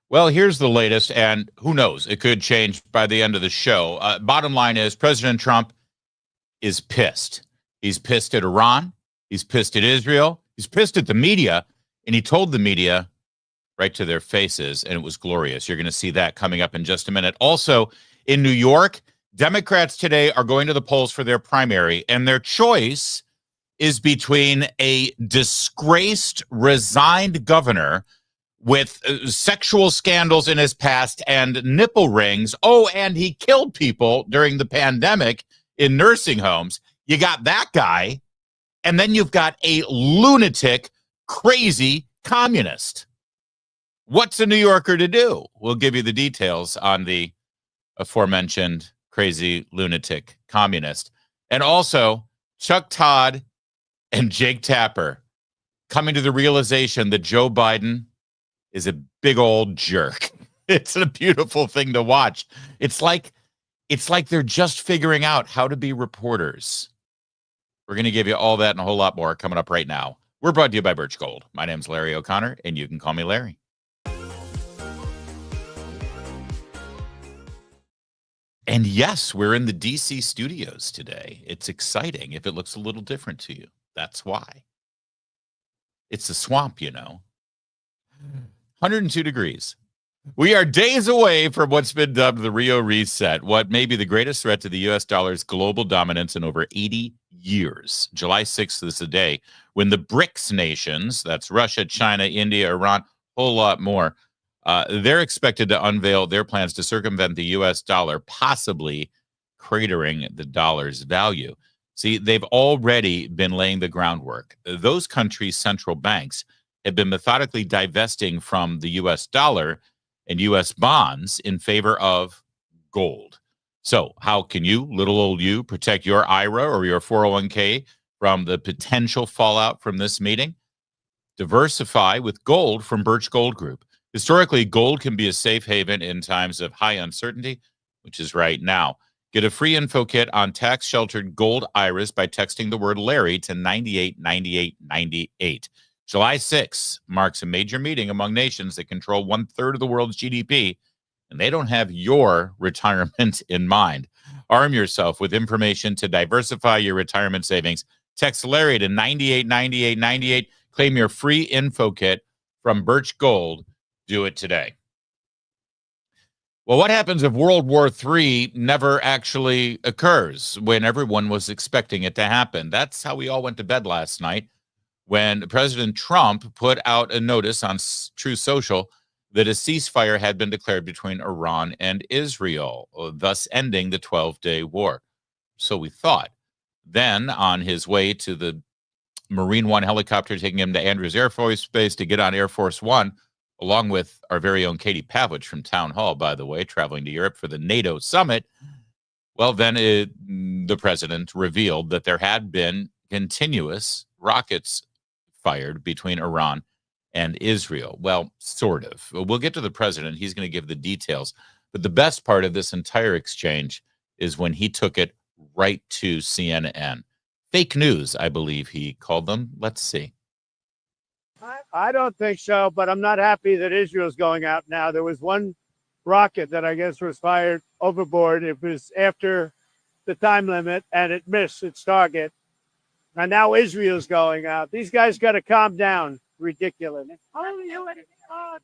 Well, here's the latest, and who knows? It could change by the end of the show. Bottom line is President Trump is pissed. He's pissed at Iran. He's pissed at Israel. He's pissed at the media, and he told the media right to their faces, and it was glorious. You're going to see that coming up in just a minute. Also, in New York, Democrats today are going to the polls for their primary, and their choice is between a disgraced, resigned governor with sexual scandals in his past and nipple rings. Oh, and he killed people during the pandemic in nursing homes. You got that guy, and then you've got a lunatic, crazy communist. What's a New Yorker to do? We'll give you the details on the aforementioned crazy lunatic communist. And also, Chuck Todd and Jake Tapper coming to the realization that Joe Biden is a big old jerk. It's a beautiful thing to watch. It's like they're just figuring out how to be reporters. We're going to give you all that and a whole lot more coming up right now. We're brought to you by Birch Gold. My name's Larry O'Connor, and you can call me Larry. And yes, we're in the DC studios today. It's exciting. If it looks a little different to you, that's why. It's a swamp, 102 degrees. We are days away from what's been dubbed the Rio Reset, what may be the greatest threat to the U.S. dollar's global dominance in over 80 years. July 6th is the day when the BRICS nations, that's Russia, China, India, Iran, a whole lot more, they're expected to unveil their plans to circumvent the U.S. dollar, possibly cratering the dollar's value. See, they've already been laying the groundwork. Those countries' central banks have been methodically divesting from the U.S. dollar and U.S. bonds in favor of gold. So how can you, little old you, protect your IRA or your 401k from the potential fallout from this meeting? Diversify with gold from Birch Gold Group. Historically, gold can be a safe haven in times of high uncertainty, which is right now. Get a free info kit on tax-sheltered gold IRAs by texting the word Larry to 989898. July 6th marks a major meeting among nations that control 1/3 of the world's GDP, and they don't have your retirement in mind. Arm yourself with information to diversify your retirement savings. Text Larry to 989898. Claim your free info kit from Birch Gold. Do it today. Well, what happens if World War III never actually occurs when everyone was expecting it to happen? That's how we all went to bed last night when President Trump put out a notice on Truth Social that a ceasefire had been declared between Iran and Israel, thus ending the 12-day war. So we thought. Then, on his way to the Marine One helicopter taking him to Andrews Air Force Base to get on Air Force One, along with our very own Katie Pavlich from Town Hall, by the way, traveling to Europe for the NATO summit. Well, then the president revealed that there had been continuous rockets fired between Iran and Israel. Well, sort of. We'll get to the president. He's going to give the details. But the best part of this entire exchange is when he took it right to CNN. Fake news, I believe he called them. Let's see. I don't think so, but I'm not happy that Israel's going out now. There was one rocket that I guess was fired overboard. It was after the time limit, and it missed its target. And now Israel's going out. These guys got to calm down. Ridiculous. I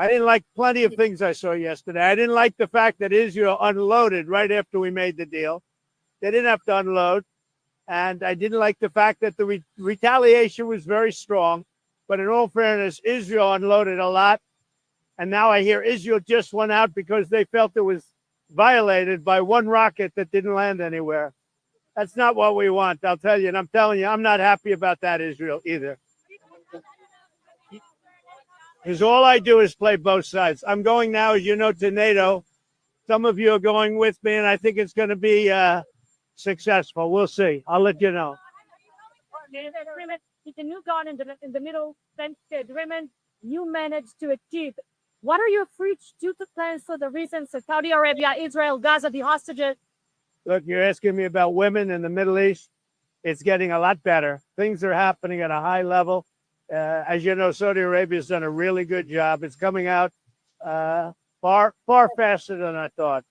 didn't like plenty of things I saw yesterday. I didn't like the fact that Israel unloaded right after we made the deal. They didn't have to unload. And I didn't like the fact that the retaliation was very strong. But in all fairness, Israel unloaded a lot. And now I hear Israel just went out because they felt it was violated by one rocket that didn't land anywhere. That's not what we want, I'll tell you. And I'm telling you, I'm not happy about that, Israel, either. Because all I do is play both sides. I'm going now, as you know, to NATO. Some of you are going with me, and I think it's going to be successful. We'll see. I'll let you know. It's a new gun in the middle agreement you managed to achieve. What are your future plans for the recent Saudi Arabia, Israel, Gaza, the hostages? Look, you're asking me about women in the Middle East. It's getting a lot better. Things are happening at a high level. As you know, Saudi Arabia has done a really good job. It's coming out far faster than I thought.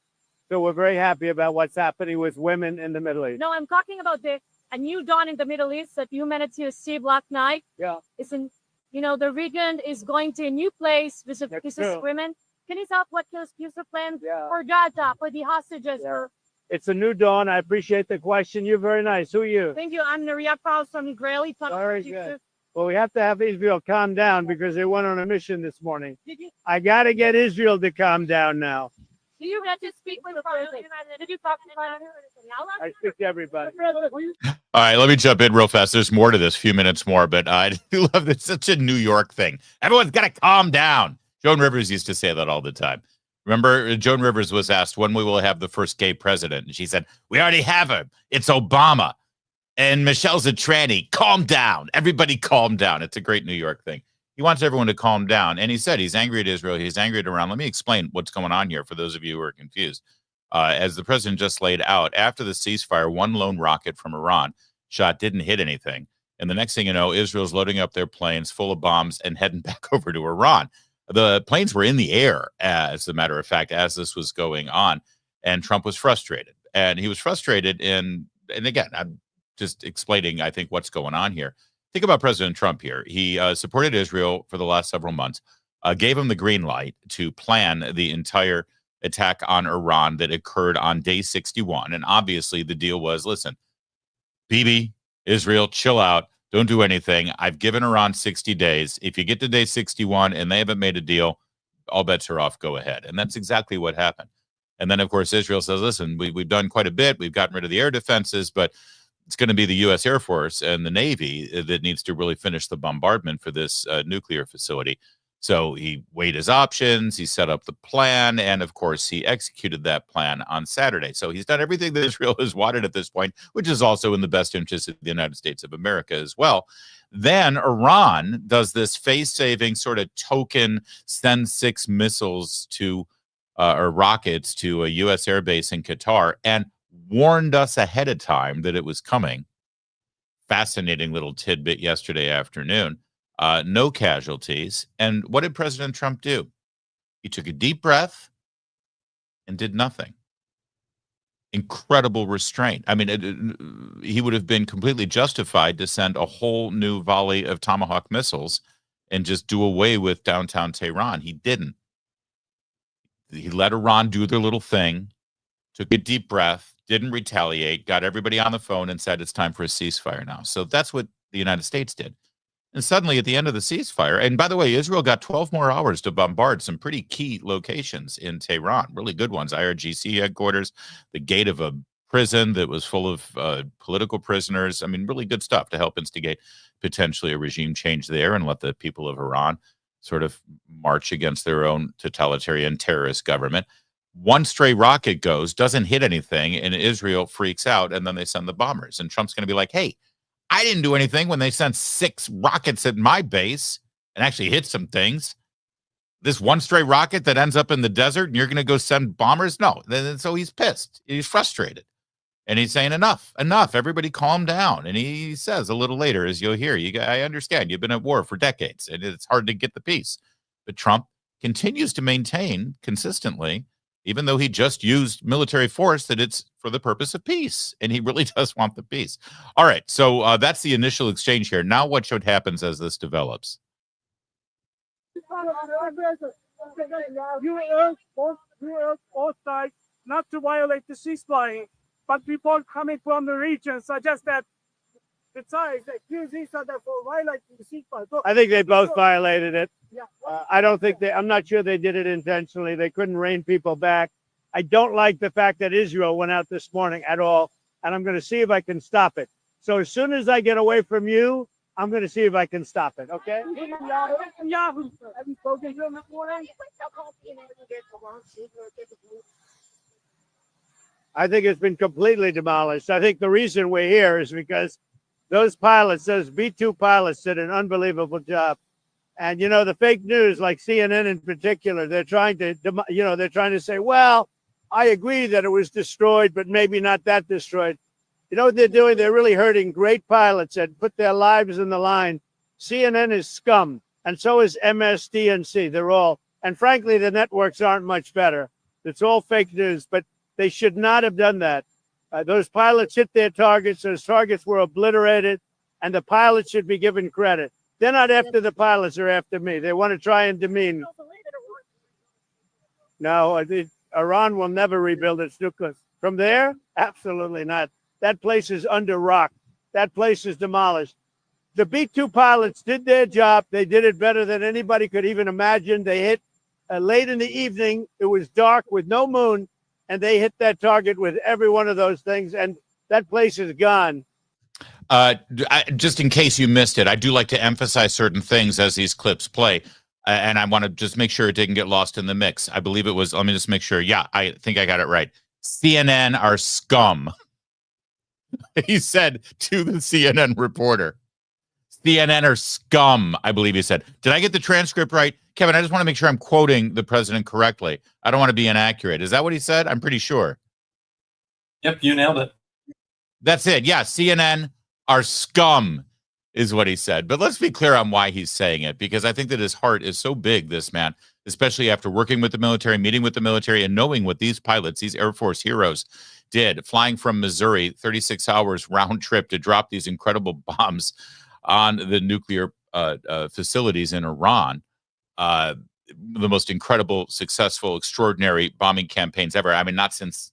So we're very happy about what's happening with women in the Middle East. No, I'm talking about a new dawn in the Middle East that you managed to achieve last night. Yeah, It's in, the region is going to a new place with That's pieces true. of women. Can you tell what your future plans yeah. for Gaza, for the hostages? Yeah. It's a new dawn. I appreciate the question. You're very nice. Who are you? Thank you. I'm Naria Paul from Israeli. Very good. Well, we have to have Israel calm down because they went on a mission this morning. Did you I got to get Israel to calm down now. get to speak with the president? Did you talk to I speak to everybody. All right, let me jump in real fast. There's more to this, few minutes more, but I do love this. Such a New York thing. Everyone's got to calm down. Joan Rivers used to say that all the time. Remember, Joan Rivers was asked when we will have the first gay president. And she said, we already have him. It's Obama. And Michelle's a tranny. Calm down. Everybody calm down. It's a great New York thing. He wants everyone to calm down. And he said he's angry at Israel. He's angry at Iran. Let me explain what's going on here for those of you who are confused. As the president just laid out, after the ceasefire, one lone rocket from Iran shot didn't hit anything. And the next thing you know, Israel's loading up their planes full of bombs and heading back over to Iran. The planes were in the air, as a matter of fact, as this was going on. And Trump was frustrated. And he was frustrated and again, I'm just explaining, I think, what's going on here. Think about President Trump here. He supported Israel for the last several months, gave him the green light to plan the entire attack on Iran that occurred on day 61. And obviously the deal was, listen, Bibi, Israel, chill out. Don't do anything. I've given Iran 60 days. If you get to day 61 and they haven't made a deal, all bets are off. Go ahead. And that's exactly what happened. And then, of course, Israel says, listen, we've done quite a bit. We've gotten rid of the air defenses, but it's going to be the U.S. Air Force and the Navy that needs to really finish the bombardment for this nuclear facility. So he weighed his options, he set up the plan, and of course, he executed that plan on Saturday. So he's done everything that Israel has wanted at this point, which is also in the best interest of the United States of America as well. Then Iran does this face-saving sort of token, send 6 missiles to or rockets to a U.S. airbase in Qatar and warned us ahead of time that it was coming. Fascinating little tidbit yesterday afternoon. No casualties. And what did President Trump do? He took a deep breath and did nothing. Incredible restraint. I mean, he would have been completely justified to send a whole new volley of Tomahawk missiles and just do away with downtown Tehran. He didn't. He let Iran do their little thing, took a deep breath, didn't retaliate, got everybody on the phone and said it's time for a ceasefire now. So that's what the United States did. And suddenly at the end of the ceasefire, and by the way, Israel got 12 more hours to bombard some pretty key locations in Tehran, really good ones. IRGC headquarters, the gate of a prison that was full of political prisoners. I mean, really good stuff to help instigate potentially a regime change there and let the people of Iran sort of march against their own totalitarian terrorist government. One stray rocket goes, doesn't hit anything, and Israel freaks out, and then they send the bombers. And Trump's going to be like, hey, I didn't do anything when they sent 6 rockets at my base and actually hit some things. This one stray rocket that ends up in the desert and you're going to go send bombers? No. So he's pissed. He's frustrated. And he's saying, enough. Everybody calm down. And he says a little later, as you'll hear, I understand you've been at war for decades and it's hard to get the peace. But Trump continues to maintain consistently, even though he just used military force, that it's for the purpose of peace. And he really does want the peace. All right. So that's the initial exchange here. Now what should happen as this develops? You urge both sides not to violate the ceasefire, but report coming from the region suggest that the sides accuse each other for violating the ceasefire. So, I think they both violated it. yeah. I don't think I'm not sure they did it intentionally. They couldn't rein people back. I don't like the fact that Israel went out this morning at all, and I'm going to see if I can stop it. So as soon as I get away from you, I'm going to see if I can stop it, okay? Yahoo. Have you spoken to him this morning? I think it's been completely demolished. I think the reason we're here is because those pilots, those B-2 pilots, did an unbelievable job. And, you know, the fake news, like CNN in particular, they're trying to say, well, I agree that it was destroyed, but maybe not that destroyed. You know what they're doing? They're really hurting great pilots that put their lives in the line. CNN is scum, and so is MSNBC. They're all And frankly, the networks aren't much better. It's all fake news, but they should not have done that. Those pilots hit their targets. Those targets were obliterated, and the pilots should be given credit. They're not after the pilots, they're after me. They want to try and demean. No, Iran will never rebuild its nuclear. From there, absolutely not. That place is under rock. That place is demolished. The B-2 pilots did their job. They did it better than anybody could even imagine. They hit late in the evening. It was dark with no moon, and they hit that target with every one of those things, and that place is gone. Just in case you missed it, I do like to emphasize certain things as these clips play, and I want to just make sure it didn't get lost in the mix. I believe it was, let me just make sure. Yeah, I think I got it right. CNN are scum. He said to the CNN reporter. CNN are scum, I believe he said. Did I get the transcript right? Kevin, I just want to make sure I'm quoting the president correctly. I don't want to be inaccurate. Is that what he said? I'm pretty sure. Yep, you nailed it. That's it. Yeah, CNN are scum is what he said. But let's be clear on why he's saying it, because I think that his heart is so big, this man, especially after working with the military, meeting with the military, and knowing what these pilots, these Air Force heroes, did, flying from Missouri, 36 hours round trip to drop these incredible bombs on the nuclear facilities in Iran. The most incredible, successful, extraordinary bombing campaigns ever. I mean, not since,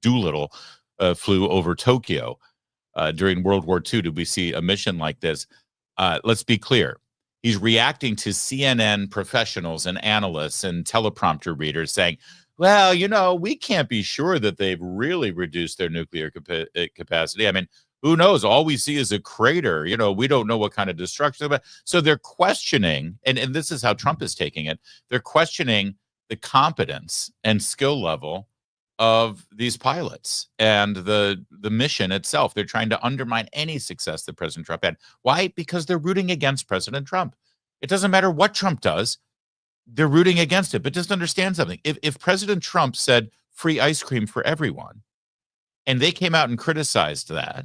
Doolittle flew over Tokyo during World War II did we see a mission like this. Let's be clear. He's reacting to CNN professionals and analysts and teleprompter readers saying, well, we can't be sure that they've really reduced their nuclear capacity. I mean, who knows? All we see is a crater. We don't know what kind of destruction. So they're questioning, and this is how Trump is taking it. They're questioning the competence and skill level of these pilots and the mission itself. They're trying to undermine any success that President Trump had. Why? Because they're rooting against President Trump. It doesn't matter what Trump does. They're rooting against it. But just understand something. If President Trump said free ice cream for everyone, and they came out and criticized that,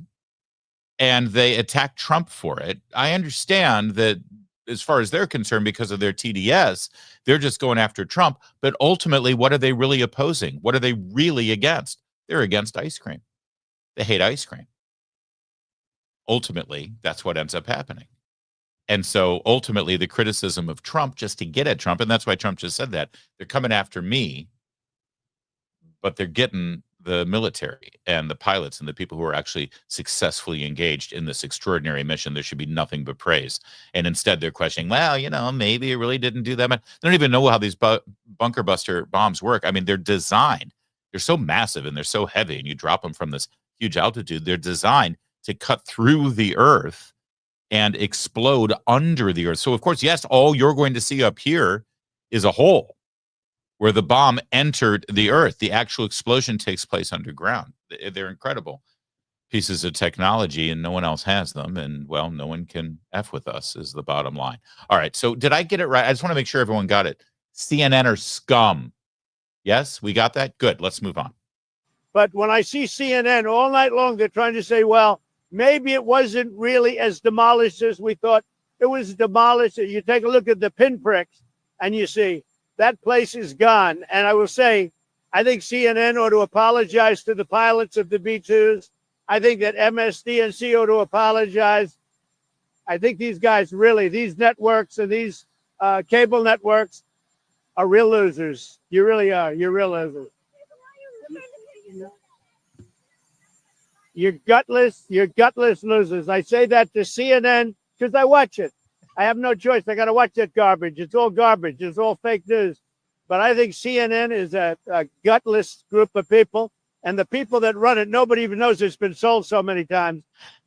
and they attacked Trump for it, I understand that as far as they're concerned, because of their TDS, they're just going after Trump. But ultimately, what are they really opposing? What are they really against? They're against ice cream. They hate ice cream. Ultimately, that's what ends up happening. And so ultimately, the criticism of Trump, just to get at Trump, and that's why Trump just said that, they're coming after me, but they're getting the military and the pilots and the people who are actually successfully engaged in this extraordinary mission. There should be nothing but praise. And instead, they're questioning, maybe it really didn't do that much. They don't even know how these bunker buster bombs work. I mean, they're designed. They're so massive and they're so heavy, and you drop them from this huge altitude. They're designed to cut through the earth and explode under the earth. So, of course, yes, all you're going to see up here is a hole where the bomb entered the earth. The actual explosion takes place underground. They're incredible pieces of technology, and no one else has them. And, well, no one can F with us is the bottom line. All right, so did I get it right? I just want to make sure everyone got it. CNN are scum. Yes, we got that? Good, let's move on. But when I see CNN all night long, they're trying to say, well, maybe it wasn't really as demolished as we thought. It was demolished. You take a look at the pinpricks, and you see that place is gone. And I will say, I think CNN ought to apologize to the pilots of the B-2s. I think that MSNBC ought to apologize. I think these guys really, these networks and these cable networks are real losers. You really are. You're real losers. You're gutless losers. I say that to CNN because I watch it. I have no choice. I got to watch that garbage. It's all garbage. It's all fake news. But I think CNN is a gutless group of people. And the people that run it, nobody even knows it's been sold so many times.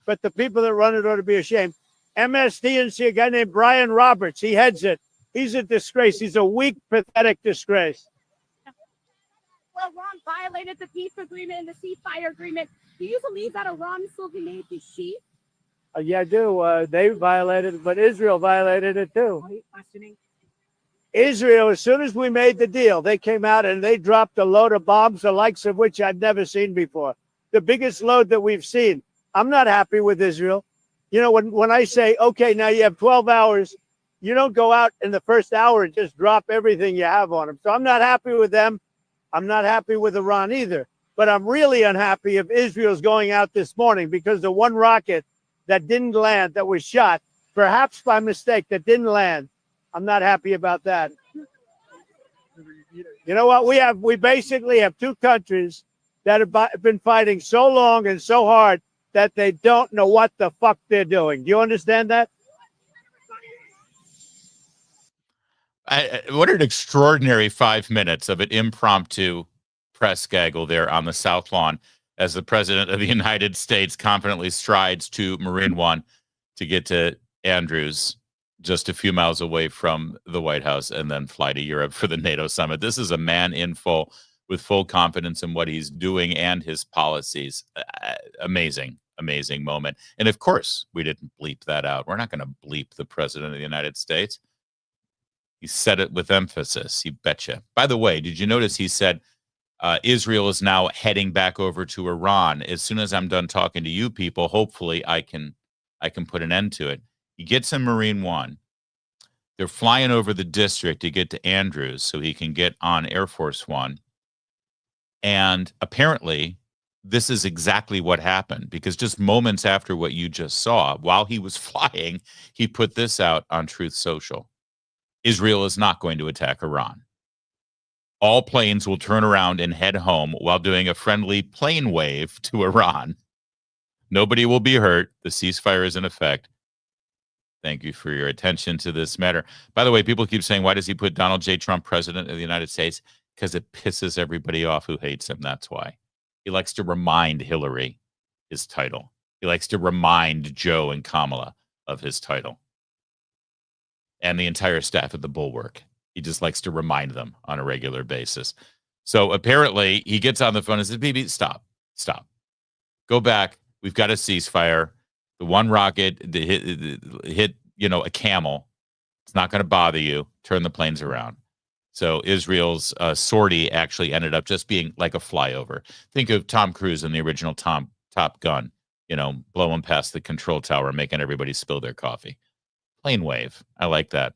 But the people that run it ought to be ashamed. MSNBC, a guy named Brian Roberts, he heads it. He's a disgrace. He's a weak, pathetic disgrace. Well, Iran violated the peace agreement and the ceasefire agreement. Do you believe that Iran still made the sheet? Yeah, I do. They violated it, but Israel violated it too. Are you questioning? Israel, as soon as we made the deal, they came out and they dropped a load of bombs, the likes of which I've never seen before. The biggest load that we've seen. I'm not happy with Israel. When I say, okay, now you have 12 hours You don't go out in the first hour and just drop everything you have on them. So I'm not happy with them. I'm not happy with Iran either. But I'm really unhappy if Israel's going out this morning because the one rocket that didn't land, that was shot, perhaps by mistake, that didn't land. I'm not happy about that. You know what? We basically have two countries that have been fighting so long and so hard that they don't know what the fuck they're doing. Do you understand that? What an extraordinary 5 minutes of an impromptu press gaggle there on the South Lawn as the President of the United States confidently strides to Marine One to get to Andrews, just a few miles away from the White House, and then fly to Europe for the NATO summit. This is a man in full, with full confidence in what he's doing and his policies. Amazing, amazing moment. And of course, we didn't bleep that out. We're not going to bleep the President of the United States. He said it with emphasis. You betcha. By the way, did you notice he said Israel is now heading back over to Iran? As soon as I'm done talking to you people, hopefully I can put an end to it. He gets in Marine One. They're flying over the district to get to Andrews so he can get on Air Force One. And apparently, this is exactly what happened, because just moments after what you just saw, while he was flying, he put this out on Truth Social. Israel is not going to attack Iran. All planes will turn around and head home while doing a friendly plane wave to Iran. Nobody will be hurt. The ceasefire is in effect. Thank you for your attention to this matter. By the way, people keep saying, why does he put Donald J. Trump president of the United States? Because it pisses everybody off who hates him. That's why. He likes to remind Hillary his title. He likes to remind Joe and Kamala of his title. And the entire staff at the Bulwark. He just likes to remind them on a regular basis. So apparently he gets on the phone and says, BB, stop. Go back. We've got a ceasefire. The one rocket hit a camel. It's not going to bother you. Turn the planes around. So Israel's sortie actually ended up just being like a flyover. Think of Tom Cruise in the original Top Gun, blowing past the control tower, making everybody spill their coffee. Plane wave. I like that.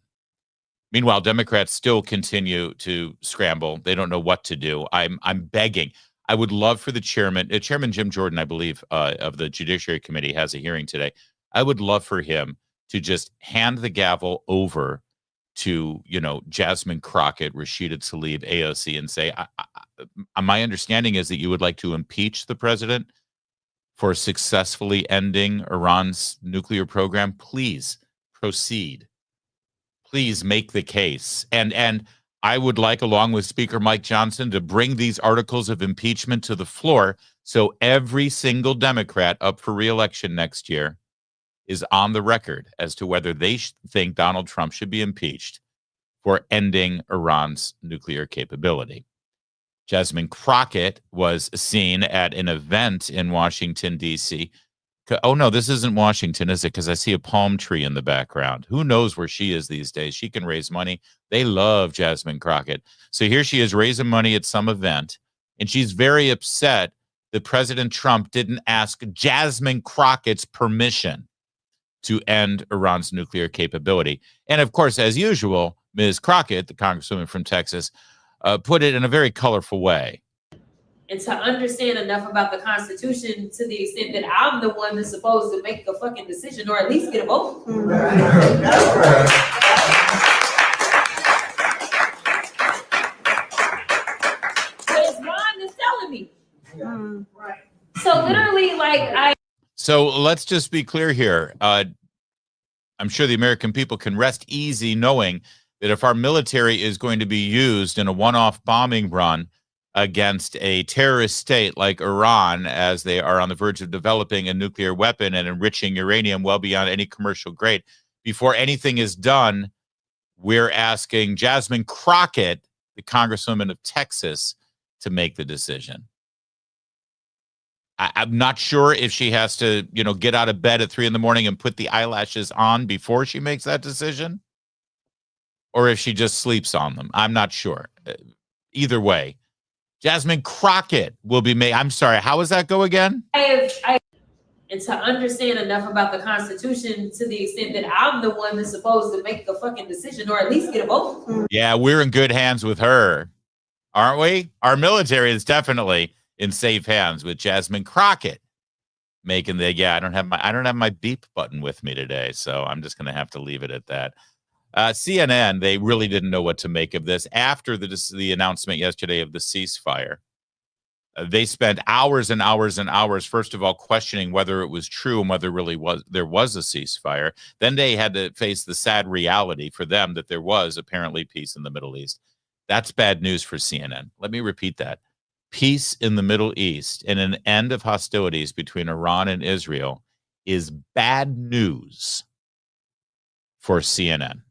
Meanwhile, Democrats still continue to scramble. They don't know what to do. I'm begging. I would love for the Chairman Jim Jordan, I believe, of the Judiciary Committee has a hearing today. I would love for him to just hand the gavel over to, Jasmine Crockett, Rashida Tlaib, AOC, and say, my understanding is that you would like to impeach the president for successfully ending Iran's nuclear program. Please proceed. Please make the case. And I would like, along with Speaker Mike Johnson, to bring these articles of impeachment to the floor so every single Democrat up for re-election next year is on the record as to whether they think Donald Trump should be impeached for ending Iran's nuclear capability. Jasmine Crockett was seen at an event in Washington, D.C. Oh, no, this isn't Washington, is it? Because I see a palm tree in the background. Who knows where she is these days? She can raise money. They love Jasmine Crockett. So here she is raising money at some event, and she's very upset that President Trump didn't ask Jasmine Crockett's permission to end Iran's nuclear capability. And of course, as usual, Ms. Crockett, the congresswoman from Texas, put it in a very colorful way. And to understand enough about the Constitution to the extent that I'm the one that's supposed to make the fucking decision or at least get a vote. Because Ron is telling me. Right. So literally, So let's just be clear here. I'm sure the American people can rest easy knowing that if our military is going to be used in a one-off bombing run against a terrorist state like Iran, as they are on the verge of developing a nuclear weapon and enriching uranium well beyond any commercial grade, before anything is done, we're asking Jasmine Crockett, the congresswoman of Texas, to make the decision. I'm not sure if she has to, get out of bed at 3 a.m. and put the eyelashes on before she makes that decision, or if she just sleeps on them. I'm not sure. Either way, Jasmine Crockett will be made. I'm sorry. How does that go again? and and to understand enough about the Constitution to the extent that I'm the one that's supposed to make the fucking decision or at least get a vote. Yeah, we're in good hands with her, aren't we? Our military is definitely in safe hands with Jasmine Crockett making the, I don't have my beep button with me today, so I'm just going to have to leave it at that. CNN, they really didn't know what to make of this after the announcement yesterday of the ceasefire. They spent hours and hours and hours, first of all, questioning whether it was true and whether there was a ceasefire. Then they had to face the sad reality for them that there was apparently peace in the Middle East. That's bad news for CNN. Let me repeat that. Peace in the Middle East and an end of hostilities between Iran and Israel is bad news for CNN.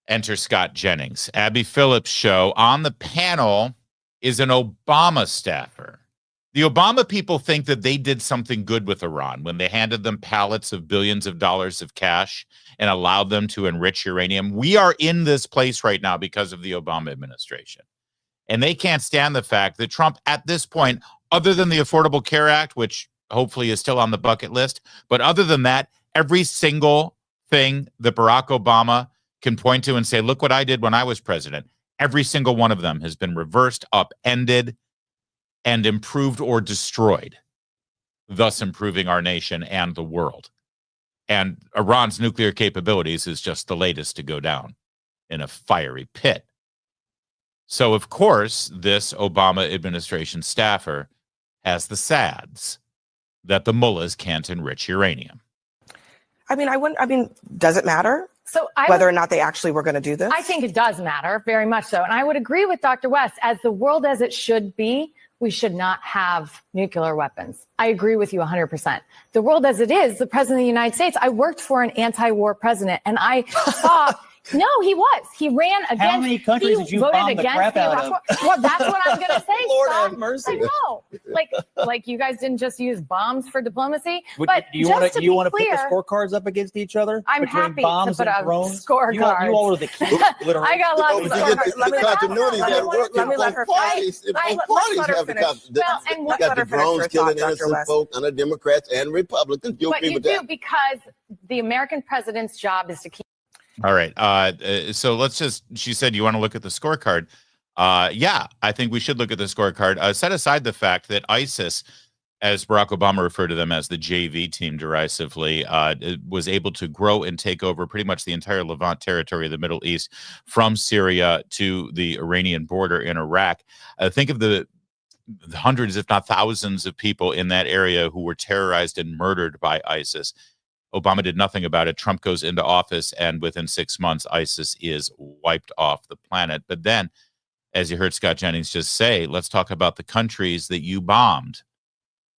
Enter Scott Jennings. Abby Phillips' show on the panel is an Obama staffer. The Obama people think that they did something good with Iran when they handed them pallets of billions of dollars of cash and allowed them to enrich uranium. We are in this place right now because of the Obama administration. And they can't stand the fact that Trump, at this point, other than the Affordable Care Act, which hopefully is still on the bucket list, but other than that, every single thing that Barack Obama can point to and say, look what I did when I was president, every single one of them has been reversed, upended, and improved or destroyed, thus improving our nation and the world. And Iran's nuclear capabilities is just the latest to go down in a fiery pit. So, of course, this Obama administration staffer has the sads that the mullahs can't enrich uranium. I mean, does it matter? So Whether or not they actually were going to do this? I think it does matter, very much so. And I would agree with Dr. West. As the world as it should be, we should not have nuclear weapons. I agree with you 100%. The world as it is, the president of the United States, I worked for an anti-war president, and I saw... No, he was. He ran against. How many countries did you bomb the crap out of? Well, that's what I'm going to say. Lord Scott. have mercy. I know. Like you guys didn't just use bombs for diplomacy. But Do you want to put the scorecards up against each other? I'm between happy bombs to put and up drones? scorecards. You all are the keys, literally. I got lots of scorecards. Let me let her finish. Well, and what got the drones killing innocent folk under Democrats and Republicans. You agree with that? Because the American president's job is to keep. All right. So she said, you want to look at the scorecard? Yeah, I think we should look at the scorecard. Set aside the fact that ISIS, as Barack Obama referred to them as the JV team derisively, was able to grow and take over pretty much the entire Levant territory of the Middle East from Syria to the Iranian border in Iraq. Think of the hundreds, if not thousands of people in that area who were terrorized and murdered by ISIS. Obama did nothing about it. Trump goes into office, and within 6 months, ISIS is wiped off the planet. But then, as you heard Scott Jennings just say, let's talk about the countries that you bombed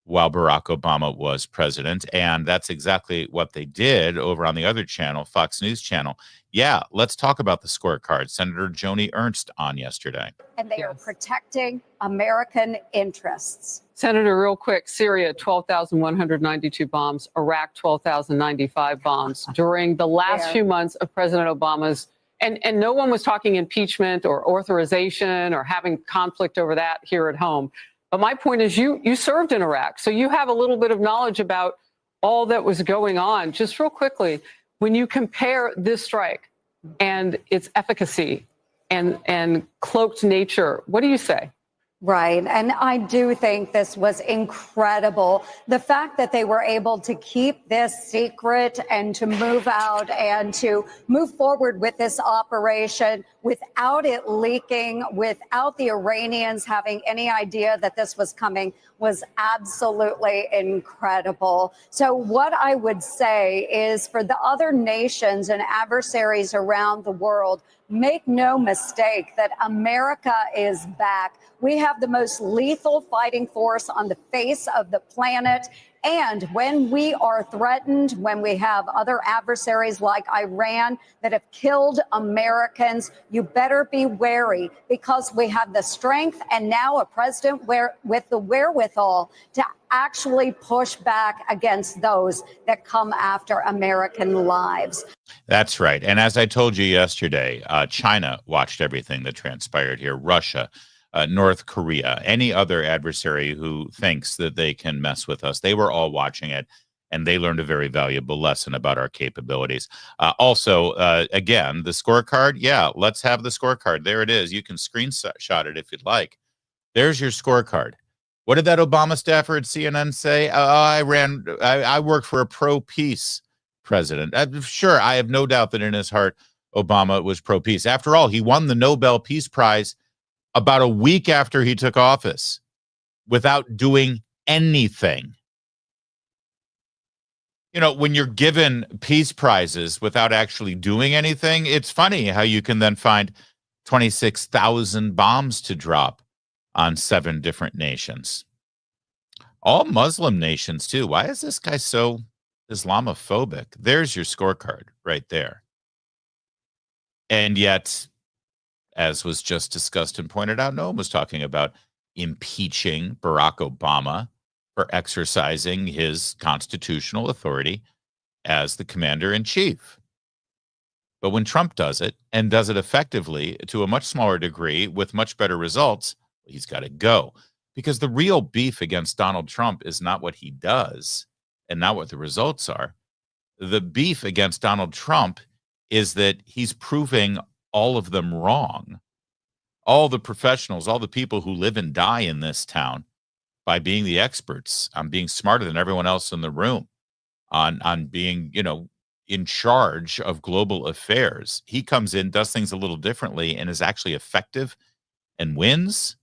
while Barack Obama was president. And that's exactly what they did over on the other channel, Fox News channel. Yeah, let's talk about the scorecard. Senator Joni Ernst on yesterday. And they are protecting American interests. Senator, real quick, Syria, 12,192 bombs, Iraq, 12,095 bombs during the last few months of President Obama's. And no one was talking impeachment or authorization or having conflict over that here at home. But my point is you served in Iraq, so you have a little bit of knowledge about all that was going on. Just real quickly, when you compare this strike and its efficacy and cloaked nature, what do you say? Right. And I do think this was incredible. The fact that they were able to keep this secret and to move out and to move forward with this operation without it leaking, without the Iranians having any idea that this was coming was absolutely incredible. So what I would say is for the other nations and adversaries around the world, make no mistake that America is back. We have the most lethal fighting force on the face of the planet. And when we are threatened, when we have other adversaries like Iran that have killed Americans, you better be wary because we have the strength and now a president with the wherewithal to actually push back against those that come after American lives. That's right. And as I told you yesterday, China watched everything that transpired here. Russia, North Korea, any other adversary who thinks that they can mess with us. They were all watching it, and they learned a very valuable lesson about our capabilities. Also, again, the scorecard. Yeah, let's have the scorecard. There it is. You can screenshot it if you'd like. There's your scorecard. What did that Obama staffer at CNN say? I work for a pro-peace president. Sure, I have no doubt that in his heart, Obama was pro-peace. After all, he won the Nobel Peace Prize about a week after he took office without doing anything. You know, when you're given peace prizes without actually doing anything, it's funny how you can then find 26,000 bombs to drop on 7 different nations. All Muslim nations, too. Why is this guy so Islamophobic? There's your scorecard right there. And yet, as was just discussed and pointed out, no one was talking about impeaching Barack Obama for exercising his constitutional authority as the commander-in-chief. But when Trump does it, and does it effectively to a much smaller degree with much better results, he's got to go. Because the real beef against Donald Trump is not what he does and not what the results are. The beef against Donald Trump is that he's proving all of them wrong. All the professionals, all the people who live and die in this town by being the experts, on being smarter than everyone else in the room, on being, you know, in charge of global affairs. He comes in, does things a little differently, and is actually effective and wins.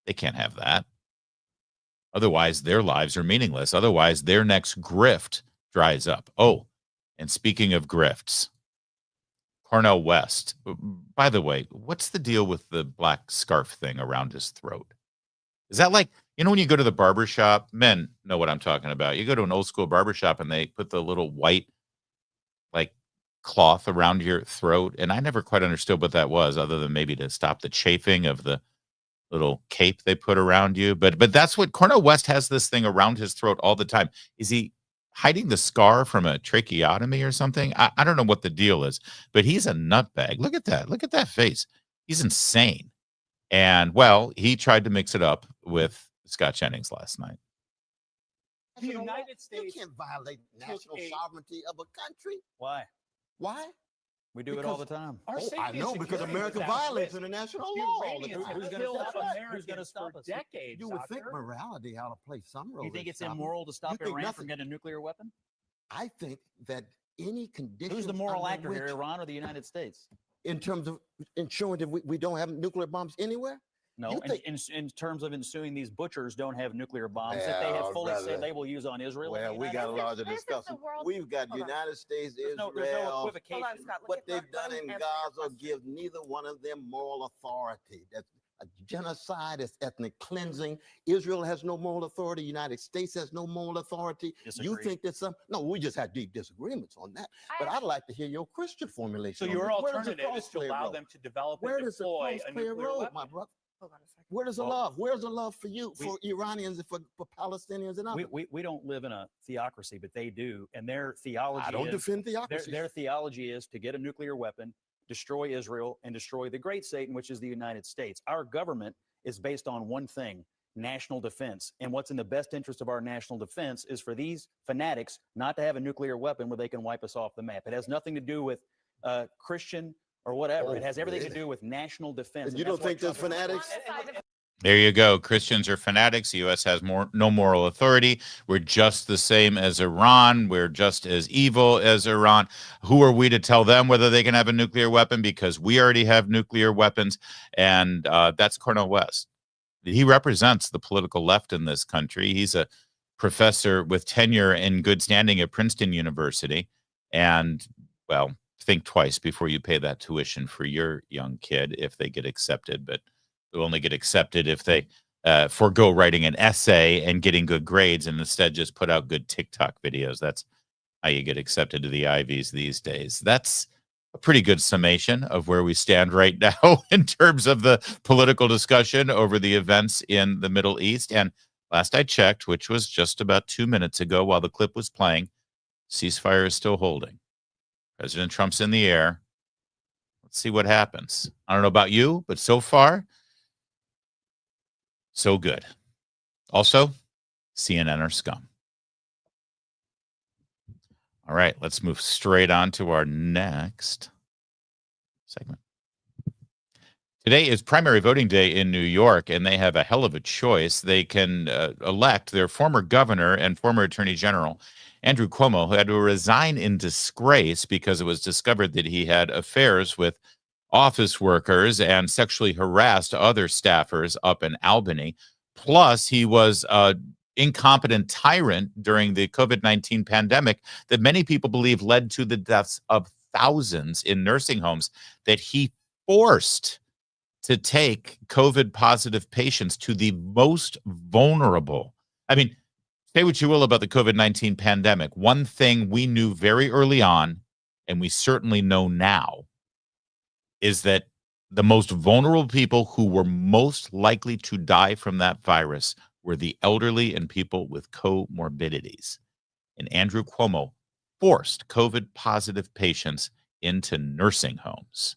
They can't have that. Otherwise, their lives are meaningless. Otherwise, their next grift dries up. Oh, and speaking of grifts, Cornel West, by the way, what's the deal with the black scarf thing around his throat? Is that like, you know, when you go to the barbershop, men know what I'm talking about. You go to an old school barbershop and they put the little white, like, cloth around your throat. And I never quite understood what that was, other than maybe to stop the chafing of the little cape they put around you. But that's what Cornel West has, this thing around his throat all the time. Is he hiding the scar from a tracheotomy or something? I don't know what the deal is, but he's a nutbag. Look at that. Look at that face. He's insane. And, well, he tried to mix it up with Scott Jennings last night. The United States You can't violate national sovereignty of a country. Why? Why? We do it all the time. Our safety I and know, because security America is at violates risk. international The law. Iranians have Who's gonna killed stop us? Who's Americans gonna stop for us? decades. You would think Doctor. morality ought to play some role. You think in it's stopping. immoral to stop You think Iran nothing- from getting a nuclear weapon? I think that any condition. Who's the moral actor here, Iran or the United States? In terms of ensuring that we don't have nuclear bombs anywhere? No, You think- in terms of ensuing these butchers don't have nuclear bombs that they Well, have fully brother. said they will use on Israel. and Well, the we United got a States. larger discussion. We've got Hold on. United States, There's no Israel. equivocation. What they've done in Gaza gives neither one of them moral authority. That's a genocide. It's ethnic cleansing. Israel has no moral authority. United States has no moral authority. Disagree. You think that no, we just had deep disagreements on that. But I'd like to hear your Christian formulation. So on your this. Where does the alternative cross is to play a allow role? them to develop Where and does the deploy cross a play a nuclear role, weapon. my brother? Hold on a second. Where does the Well, love? Where's the love for you, for Iranians, and for Palestinians and others? We don't live in a theocracy, but they do, and their theology I don't is defend theocracy. their theology is to get a nuclear weapon, destroy Israel, and destroy the great Satan, which is the United States. Our government is based on one thing: national defense. And what's in the best interest of our national defense is for these fanatics not to have a nuclear weapon where they can wipe us off the map. It has nothing to do with Christian or whatever. It has everything to do with national defense. And you don't think there's fanatics? There you go. Christians are fanatics. The U.S. has no moral authority. We're just the same as Iran. We're just as evil as Iran. Who are we to tell them whether they can have a nuclear weapon? Because we already have nuclear weapons. And that's Cornel West. He represents the political left in this country. He's a professor with tenure in good standing at Princeton University. And, well, think twice before you pay that tuition for your young kid if they get accepted. But they'll only get accepted if they forego writing an essay and getting good grades and instead just put out good TikTok videos. That's how you get accepted to the Ivies these days. That's a pretty good summation of where we stand right now in terms of the political discussion over the events in the Middle East. And last I checked, which was just about 2 minutes ago while the clip was playing, ceasefire is still holding. President Trump's in the air. Let's see what happens. I don't know about you, but so far, So good. Also, CNN are scum. All right, let's move straight on to our next segment. Today is primary voting day in New York, and they have a hell of a choice. They can elect their former governor and former attorney general, Andrew Cuomo, who had to resign in disgrace because it was discovered that he had affairs with office workers and sexually harassed other staffers up in Albany. Plus, he was incompetent tyrant during the COVID-19 pandemic that many people believe led to the deaths of thousands in nursing homes, that he forced to take COVID positive patients to the most vulnerable. I mean, say what you will about the COVID-19 pandemic. One thing we knew very early on, and we certainly know now, is that the most vulnerable people who were most likely to die from that virus were the elderly and people with comorbidities. And Andrew Cuomo forced COVID positive patients into nursing homes.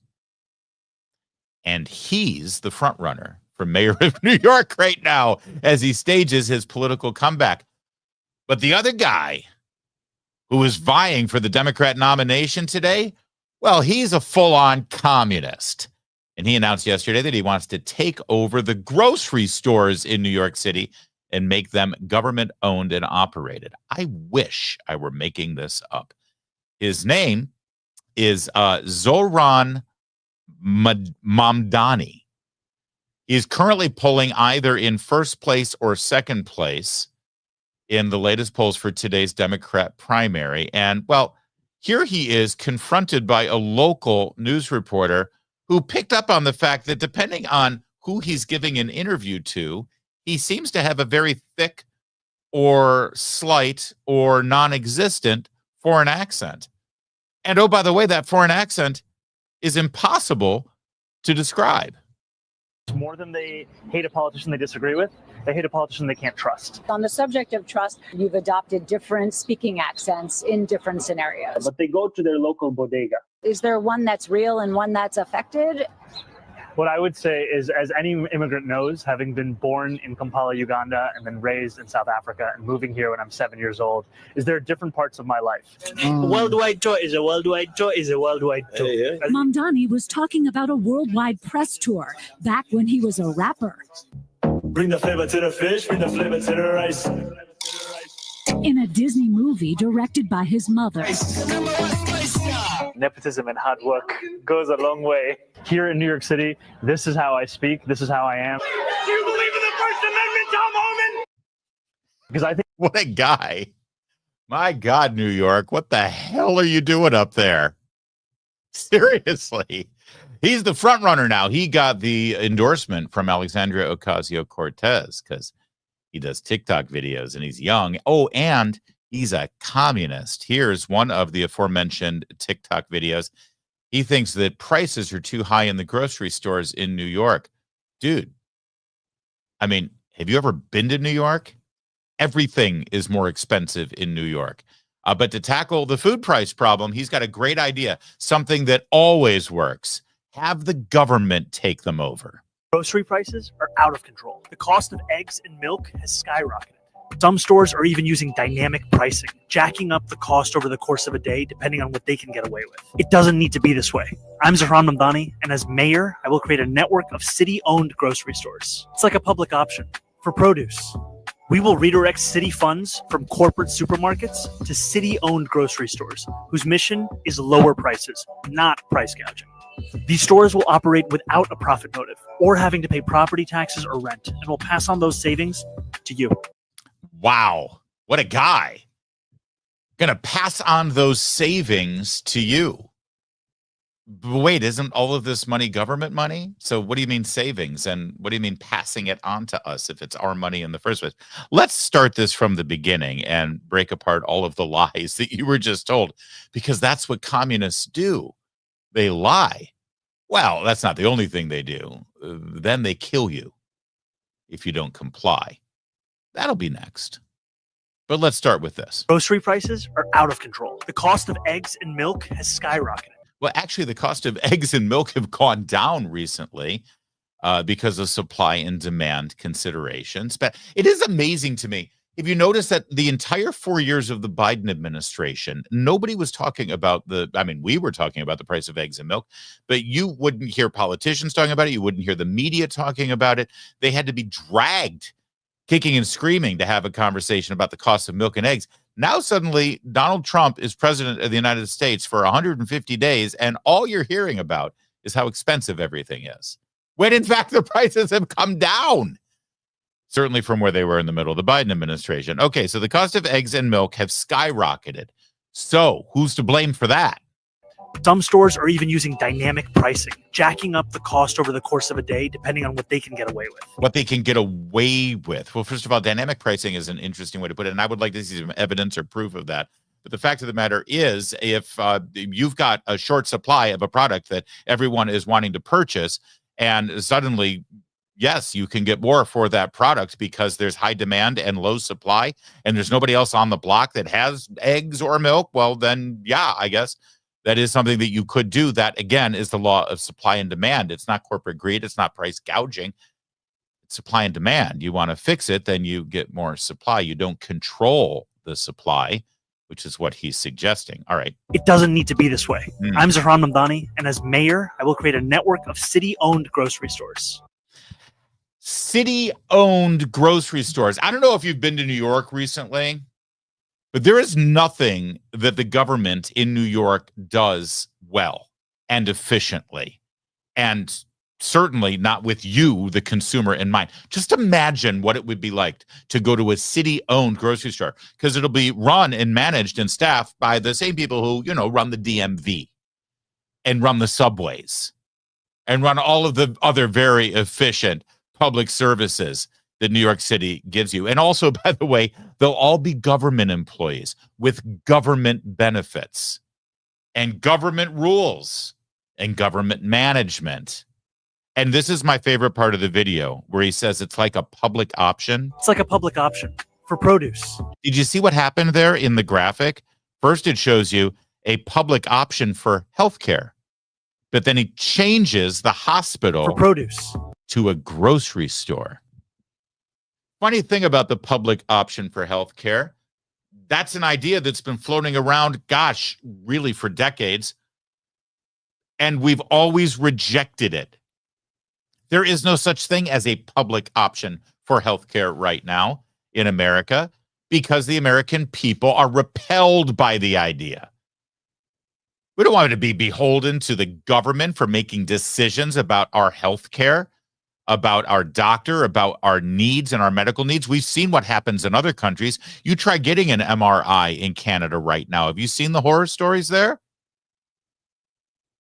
And he's the front runner for mayor of New York right now as he stages his political comeback. But the other guy who is vying for the Democrat nomination today, well, he's a full-on communist. And he announced yesterday that he wants to take over the grocery stores in New York City and make them government-owned and operated. I wish I were making this up. His name is Zohran Mamdani. He's currently polling either in first place or second place in the latest polls for today's Democrat primary. And, well, here he is confronted by a local news reporter who picked up on the fact that depending on who he's giving an interview to, he seems to have a very thick or slight or non-existent foreign accent. And, oh, by the way, that foreign accent is impossible to describe. More than they hate a politician they disagree with, they hate a politician they can't trust. On the subject of trust, you've adopted different speaking accents in different scenarios. But they go to their local bodega. Is there one that's real and one that's affected? What I would say is, as any immigrant knows, having been born in Kampala, Uganda, and then raised in South Africa and moving here when I'm 7 years old, is there are different parts of my life. Worldwide tour is a worldwide tour is a worldwide tour. Mamdani was talking about a worldwide press tour back when he was a rapper. Bring the flavor to the fish, bring the flavor to the rice. In a Disney movie directed by his mother. Nepotism and hard work goes a long way. Here in New York City, this is how I speak. This is how I am. Do you believe in the First Amendment, Tom Homan? Because I think... What a guy. My God, New York, what the hell are you doing up there? Seriously. He's the front runner now. He got the endorsement from Alexandria Ocasio-Cortez because he does TikTok videos and he's young. Oh, and he's a communist. Here's one of the aforementioned TikTok videos. He thinks that prices are too high in the grocery stores in New York. Dude, I mean, have you ever been to New York? Everything is more expensive in New York. But to tackle the food price problem, he's got a great idea, something that always works. Have the government take them over. Grocery prices are out of control. The cost of eggs and milk has skyrocketed. Some stores are even using dynamic pricing, jacking up the cost over the course of a day depending on what they can get away with. It doesn't need to be this way. I'm Zohran Mamdani, and as mayor, I will create a network of city-owned grocery stores. It's like a public option for produce. We will redirect city funds from corporate supermarkets to city-owned grocery stores, whose mission is lower prices, not price gouging. These stores will operate without a profit motive or having to pay property taxes or rent, and will pass on those savings to you. Wow. What a guy. Gonna pass on those savings to you. But wait, isn't all of this money government money? So what do you mean savings? And what do you mean passing it on to us if it's our money in the first place? Let's start this from the beginning and break apart all of the lies that you were just told, because that's what communists do. They lie. Well, that's not the only thing they do. Then they kill you if you don't comply. That'll be next. But let's start with this. Grocery prices are out of control. The cost of eggs and milk has skyrocketed. Well, actually, the cost of eggs and milk have gone down recently. because of supply and demand considerations. But it is amazing to me. If you notice that the entire 4 years of the Biden administration, nobody was talking about we were talking about the price of eggs and milk, but you wouldn't hear politicians talking about it. You wouldn't hear the media talking about it. They had to be dragged kicking and screaming to have a conversation about the cost of milk and eggs. Now suddenly Donald Trump is president of the United States for 150 days, and all you're hearing about is how expensive everything is, when in fact the prices have come down, certainly from where they were in the middle of the Biden administration. Okay, so the cost of eggs and milk have skyrocketed. So who's to blame for that? Some stores are even using dynamic pricing, jacking up the cost over the course of a day, depending on what they can get away with. What they can get away with. Well, first of all, dynamic pricing is an interesting way to put it, and I would like to see some evidence or proof of that. But the fact of the matter is, if you've got a short supply of a product that everyone is wanting to purchase, and suddenly, yes, you can get more for that product because there's high demand and low supply, and there's nobody else on the block that has eggs or milk, well, then, yeah, I guess that is something that you could do. That, again, is the law of supply and demand. It's not corporate greed. It's not price gouging. It's supply and demand. You want to fix it, then you get more supply. You don't control the supply, which is what he's suggesting. All right. It doesn't need to be this way. I'm Zahran Mamdani, and as mayor, I will create a network of city-owned grocery stores. City-owned grocery stores. I don't know if you've been to New York recently, but there is nothing that the government in New York does well and efficiently, and certainly not with you, the consumer, in mind. Just imagine what it would be like to go to a city-owned grocery store, because it'll be run and managed and staffed by the same people who, run the DMV and run the subways and run all of the other very efficient public services that New York City gives you. And also, by the way, they'll all be government employees with government benefits and government rules and government management. And this is my favorite part of the video, where he says it's like a public option. It's like a public option for produce. Did you see what happened there in the graphic? First, it shows you a public option for healthcare, but then he changes the hospital for produce to a grocery store. Funny thing about the public option for healthcare, that's an idea that's been floating around, gosh, really for decades, and we've always rejected it. There is no such thing as a public option for healthcare right now in America, because the American people are repelled by the idea. We don't want to be beholden to the government for making decisions about our healthcare, about our doctor, about our needs and our medical needs. We've seen what happens in other countries. You try getting an MRI in Canada right now. Have you seen the horror stories there?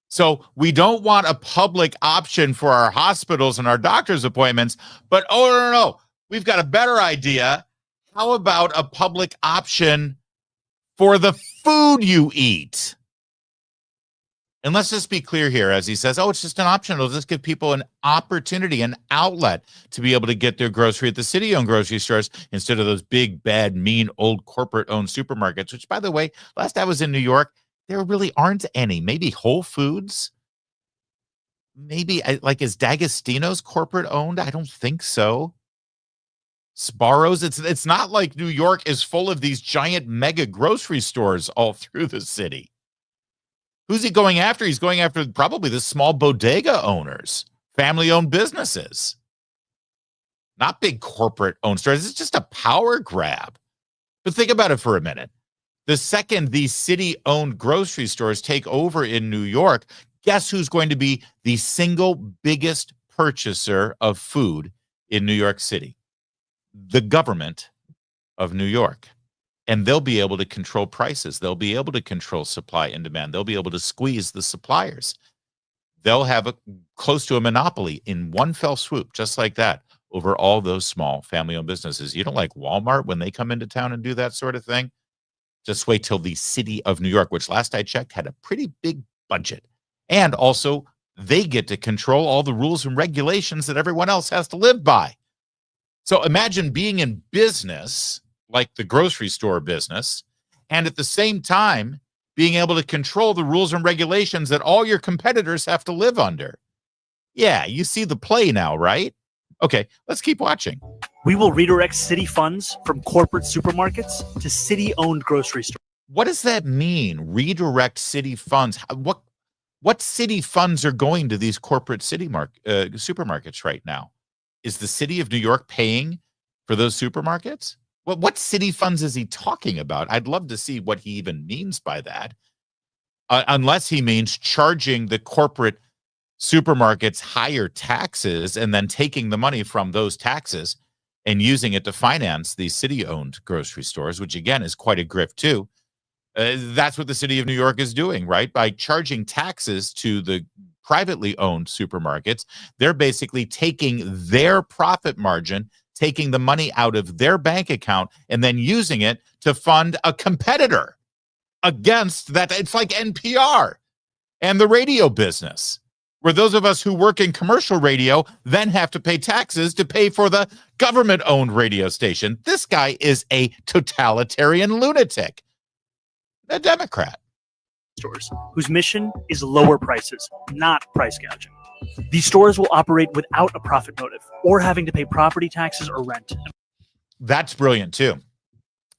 So we don't want a public option for our hospitals and our doctor's appointments, but no. We've got a better idea. How about a public option for the food you eat? And let's just be clear here, as he says, it's just an option. It'll just give people an opportunity, an outlet to be able to get their grocery at the city-owned grocery stores instead of those big, bad, mean, old corporate-owned supermarkets, which, by the way, last I was in New York, there really aren't any. Maybe Whole Foods. Maybe, is D'Agostino's corporate-owned? I don't think so. Sbarro's. It's not like New York is full of these giant mega grocery stores all through the city. Who's he going after? He's going after probably the small bodega owners, family-owned businesses, not big corporate-owned stores. It's just a power grab. But think about it for a minute. The second these city-owned grocery stores take over in New York, guess who's going to be the single biggest purchaser of food in New York City? The government of New York. And they'll be able to control prices. They'll be able to control supply and demand. They'll be able to squeeze the suppliers. They'll have close to a monopoly in one fell swoop, just like that, over all those small family-owned businesses. You don't like Walmart when they come into town and do that sort of thing? Just wait till the city of New York, which last I checked had a pretty big budget. And also, they get to control all the rules and regulations that everyone else has to live by. So imagine being in business, like the grocery store business, and at the same time being able to control the rules and regulations that all your competitors have to live under. Yeah, you see the play now, right? Okay, let's keep watching. We will redirect city funds from corporate supermarkets to city-owned grocery stores. What does that mean? Redirect city funds? What city funds are going to these corporate supermarkets right now? Is the city of New York paying for those supermarkets? What city funds is he talking about? I'd love to see what he even means by that. Unless he means charging the corporate supermarkets higher taxes and then taking the money from those taxes and using it to finance these city-owned grocery stores, which again is quite a grift too. That's what the city of New York is doing, right? By charging taxes to the privately owned supermarkets, they're basically taking their profit margin, taking the money out of their bank account, and then using it to fund a competitor against that. It's like NPR and the radio business, where those of us who work in commercial radio then have to pay taxes to pay for the government-owned radio station. This guy is a totalitarian lunatic, a Democrat. Stores whose mission is lower prices, not price gouging. These stores will operate without a profit motive or having to pay property taxes or rent. That's brilliant too.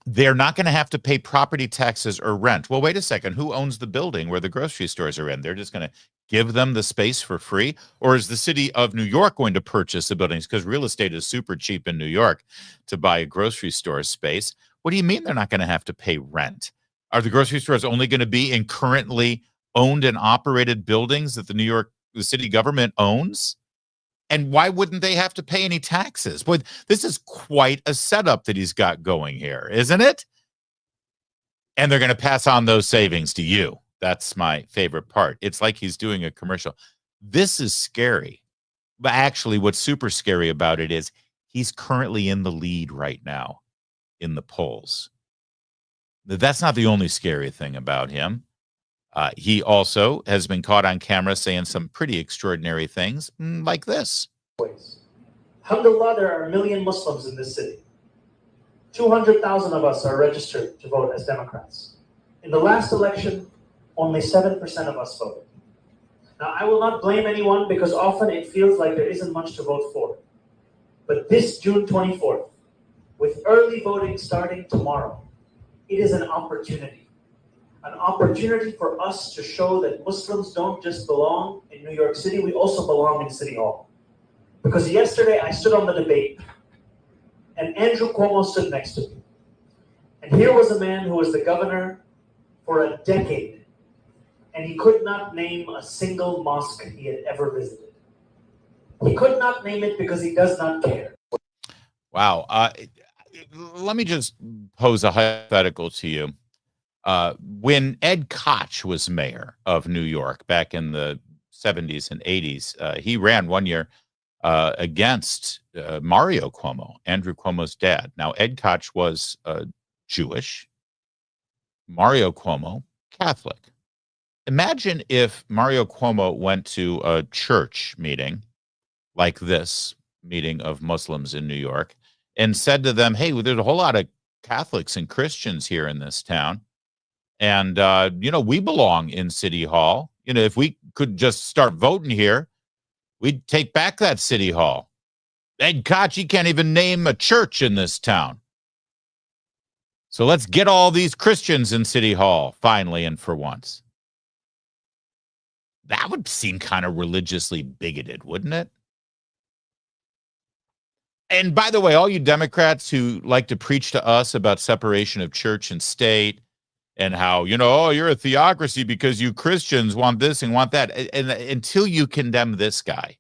They're not going to have to pay property taxes or rent. Well, wait a second. Who owns the building where the grocery stores are in? They're just going to give them the space for free? Or is the city of New York going to purchase the buildings? Because real estate is super cheap in New York to buy a grocery store space. What do you mean they're not going to have to pay rent? Are the grocery stores only going to be in currently owned and operated buildings that the city government owns? And why wouldn't they have to pay any taxes? Boy, this is quite a setup that he's got going here, isn't it? And they're going to pass on those savings to you. That's my favorite part. It's like he's doing a commercial. This is scary. But actually, what's super scary about it is he's currently in the lead right now in the polls. That's not the only scary thing about him. He also has been caught on camera saying some pretty extraordinary things like this. Alhamdulillah, there are 1 million Muslims in this city. 200,000 of us are registered to vote as Democrats. In the last election, only 7% of us voted. Now, I will not blame anyone because often it feels like there isn't much to vote for. But this June 24th, with early voting starting tomorrow, it is an opportunity for us to show that Muslims don't just belong in New York City, we also belong in City Hall. Because yesterday I stood on the debate and Andrew Cuomo stood next to me. And here was a man who was the governor for a decade, and he could not name a single mosque he had ever visited. He could not name it because he does not care. Wow. Let me just pose a hypothetical to you. When Ed Koch was mayor of New York back in the 70s and 80s, he ran one year against Mario Cuomo, Andrew Cuomo's dad. Now, Ed Koch was Jewish, Mario Cuomo, Catholic. Imagine if Mario Cuomo went to a church meeting like this meeting of Muslims in New York and said to them, hey, there's a whole lot of Catholics and Christians here in this town. And, we belong in City Hall. If we could just start voting here, we'd take back that City Hall. Ed Koch, he can't even name a church in this town. So let's get all these Christians in City Hall, finally and for once. That would seem kind of religiously bigoted, wouldn't it? And by the way, all you Democrats who like to preach to us about separation of church and state and how, you're a theocracy because you Christians want this and want that. And until you condemn this guy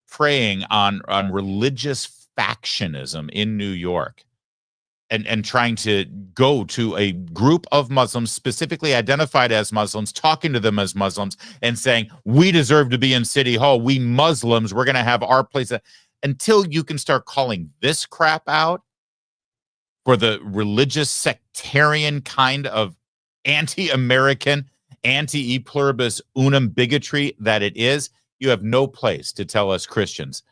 preying on religious factionism in New York and trying to go to a group of Muslims specifically identified as Muslims, talking to them as Muslims and saying, we deserve to be in City Hall. We Muslims, we're going to have our place. Until you can start calling this crap out for the religious sectarian kind of anti-American, anti-e pluribus unum bigotry that it is, you have no place to tell us Christians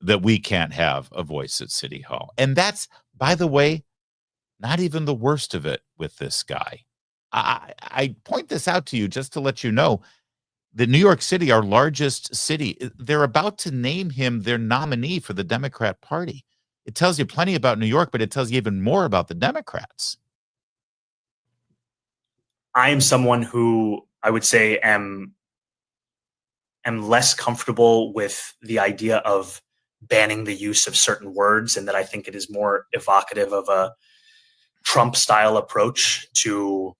that we can't have a voice at City Hall. And that's, by the way, not even the worst of it with this guy. I point this out to you just to let you know the New York City, our largest city, they're about to name him their nominee for the Democrat Party. It tells you plenty about New York, but it tells you even more about the Democrats. I am someone who I would say am less comfortable with the idea of banning the use of certain words, and that I think it is more evocative of a Trump-style approach to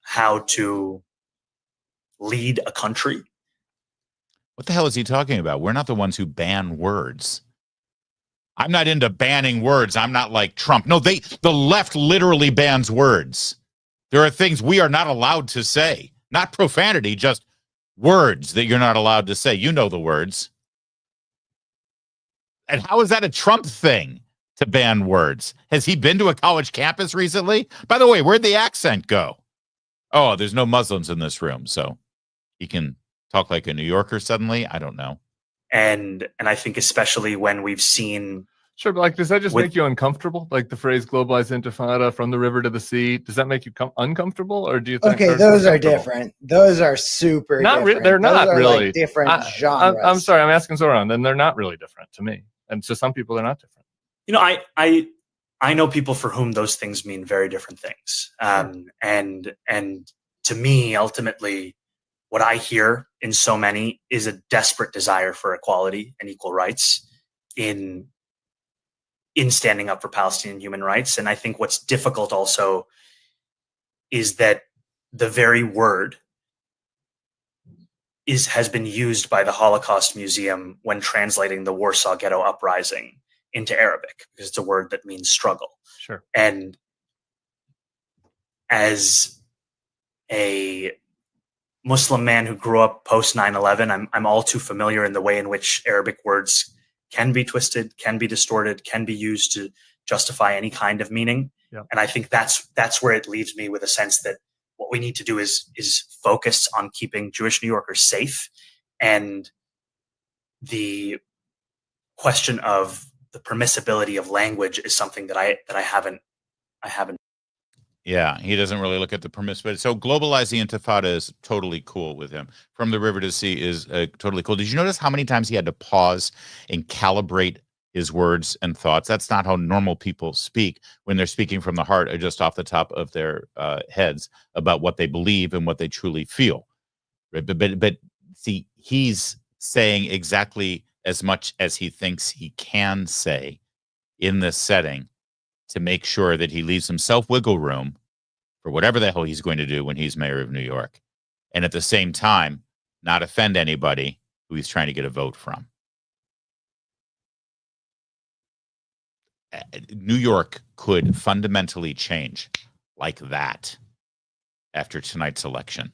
how to lead a country. What the hell is he talking about? We're not the ones who ban words. I'm not into banning words. I'm not like Trump. No, the left literally bans words. There are things we are not allowed to say. Not profanity, just words that you're not allowed to say. You know the words. And how is that a Trump thing to ban words? Has he been to a college campus recently? By the way, where'd the accent go? Oh, there's no Muslims in this room, so he can talk like a New Yorker suddenly? I don't know. And I think especially when we've seen... Sure, but like, does that just make you uncomfortable? Like the phrase globalized intifada, from the river to the sea, does that make you uncomfortable? Or do you think... Okay, those are different. Those are super different. They're not those are really. like different genres. I'm sorry, I'm asking Zoran. Then they're not really different to me. And to some people, they're not different. You know, I know people for whom those things mean very different things. And to me, ultimately, what I hear in so many is a desperate desire for equality and equal rights in standing up for Palestinian human rights. And I think what's difficult also is that the very word has been used by the Holocaust Museum when translating the Warsaw Ghetto Uprising into Arabic, because it's a word that means struggle. Sure. And as a Muslim man who grew up post 9/11, I'm all too familiar in the way in which Arabic words can be twisted, can be distorted, can be used to justify any kind of meaning. Yeah. And I think that's where it leaves me with a sense that what we need to do is focus on keeping Jewish New Yorkers safe. And the question of the permissibility of language is something that I haven't. Yeah, he doesn't really look at the permissibility. So globalize the intifada is totally cool with him. From the river to sea is totally cool. Did you notice how many times he had to pause and calibrate his words and thoughts? That's not how normal people speak when they're speaking from the heart or just off the top of their heads about what they believe and what they truly feel. Right? But see, he's saying exactly as much as he thinks he can say in this setting to make sure that he leaves himself wiggle room for whatever the hell he's going to do when he's mayor of New York. And at the same time, not offend anybody who he's trying to get a vote from. New York could fundamentally change like that after tonight's election,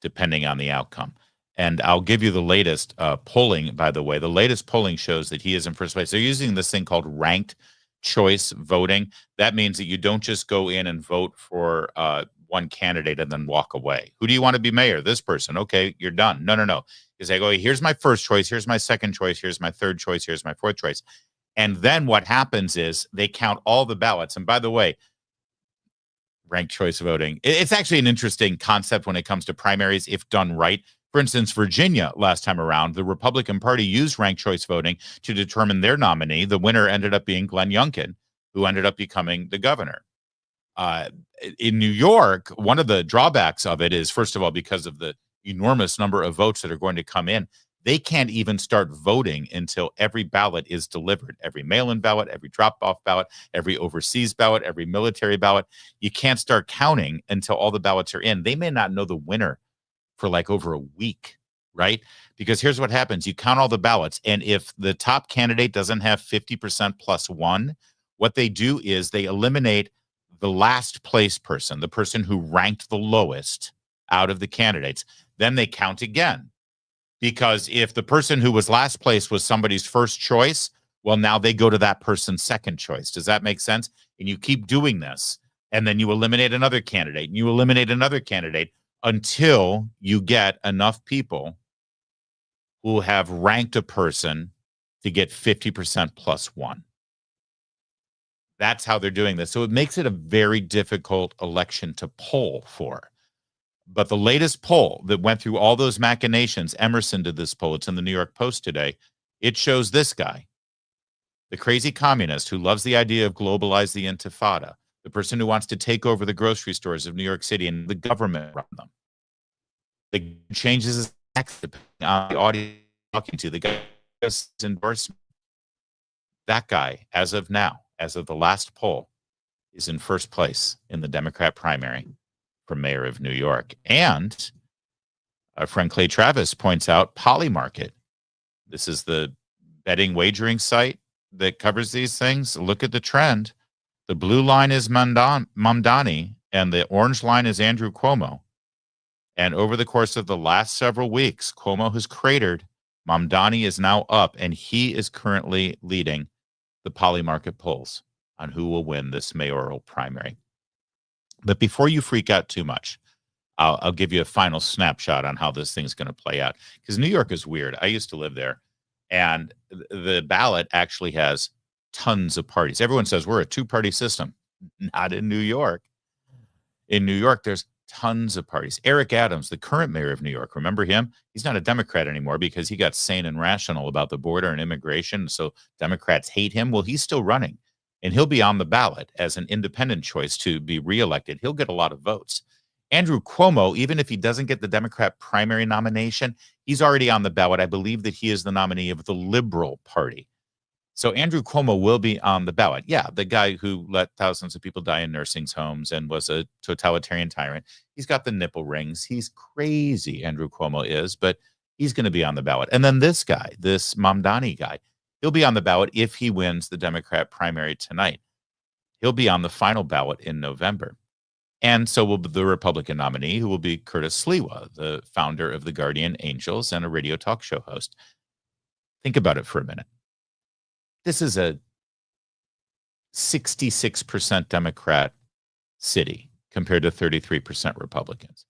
depending on the outcome. And I'll give you the latest polling, by the way. The latest polling shows that he is in first place. They're using this thing called ranked choice voting. That means that you don't just go in and vote for one candidate and then walk away. Who do you want to be mayor? This person. Okay, you're done. No. Because they go, here's my first choice, here's my second choice, here's my third choice, here's my fourth choice. And then what happens is they count all the ballots. And by the way, ranked choice voting, it's actually an interesting concept when it comes to primaries if done right. For instance, Virginia, last time around, the Republican Party used ranked choice voting to determine their nominee. The winner ended up being Glenn Youngkin, who ended up becoming the governor. In New York, one of the drawbacks of it is, first of all, because of the enormous number of votes that are going to come in, they can't even start voting until every ballot is delivered. Every mail-in ballot, every drop-off ballot, every overseas ballot, every military ballot. You can't start counting until all the ballots are in. They may not know the winner for like over a week, right? Because here's what happens. You count all the ballots, and if the top candidate doesn't have 50% plus one, what they do is they eliminate the last place person, the person who ranked the lowest out of the candidates. Then they count again. Because if the person who was last place was somebody's first choice, well, now they go to that person's second choice. Does that make sense? And you keep doing this, and then you eliminate another candidate, and you eliminate another candidate, until you get enough people who have ranked a person to get 50% plus one. That's how they're doing this. So it makes it a very difficult election to poll for. But the latest poll that went through all those machinations, Emerson did this poll. It's in the New York Post today. It shows this guy, the crazy communist who loves the idea of globalize the intifada, the person who wants to take over the grocery stores of New York City and the government run them. The changes his text depending on the audience talking to. The guy's endorsement. That guy, as of now, as of the last poll, is in first place in the Democrat primary for mayor of New York. And our friend Clay Travis points out Polymarket. This is the betting wagering site that covers these things. Look at the trend. The blue line is Mamdani, and the orange line is Andrew Cuomo. And over the course of the last several weeks, Cuomo has cratered. Mamdani is now up, and he is currently leading the Polymarket polls on who will win this mayoral primary. But before you freak out too much, I'll give you a final snapshot on how this thing's going to play out. Because New York is weird. I used to live there, and the ballot actually has tons of parties. Everyone says we're a two-party system. Not in New York. In New York, there's tons of parties. Eric Adams, the current mayor of New York, remember him? He's not a Democrat anymore because he got sane and rational about the border and immigration, so Democrats hate him. Well, he's still running, and he'll be on the ballot as an independent choice to be reelected. He'll get a lot of votes. Andrew Cuomo, even if he doesn't get the Democrat primary nomination, he's already on the ballot. I believe that he is the nominee of the Liberal Party. So Andrew Cuomo will be on the ballot. Yeah, the guy who let thousands of people die in nursing homes and was a totalitarian tyrant. He's got the nipple rings. He's crazy, Andrew Cuomo is, but he's going to be on the ballot. And then this guy, this Mamdani guy, he'll be on the ballot if he wins the Democrat primary tonight. He'll be on the final ballot in November. And so will the Republican nominee, who will be Curtis Sliwa, the founder of the Guardian Angels and a radio talk show host. Think about it for a minute. This is a 66% Democrat city compared to 33% Republicans.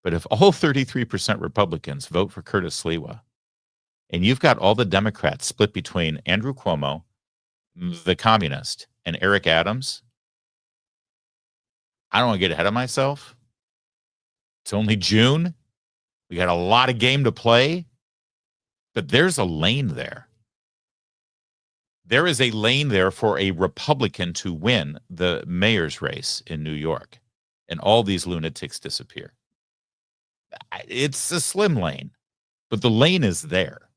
But if all 33% Republicans vote for Curtis Sliwa, and you've got all the Democrats split between Andrew Cuomo, the communist, and Eric Adams, I don't want to get ahead of myself. It's only June. We got a lot of game to play, but there's a lane there. There is a lane there for a Republican to win the mayor's race in New York, and all these lunatics disappear. It's a slim lane, but the lane is there.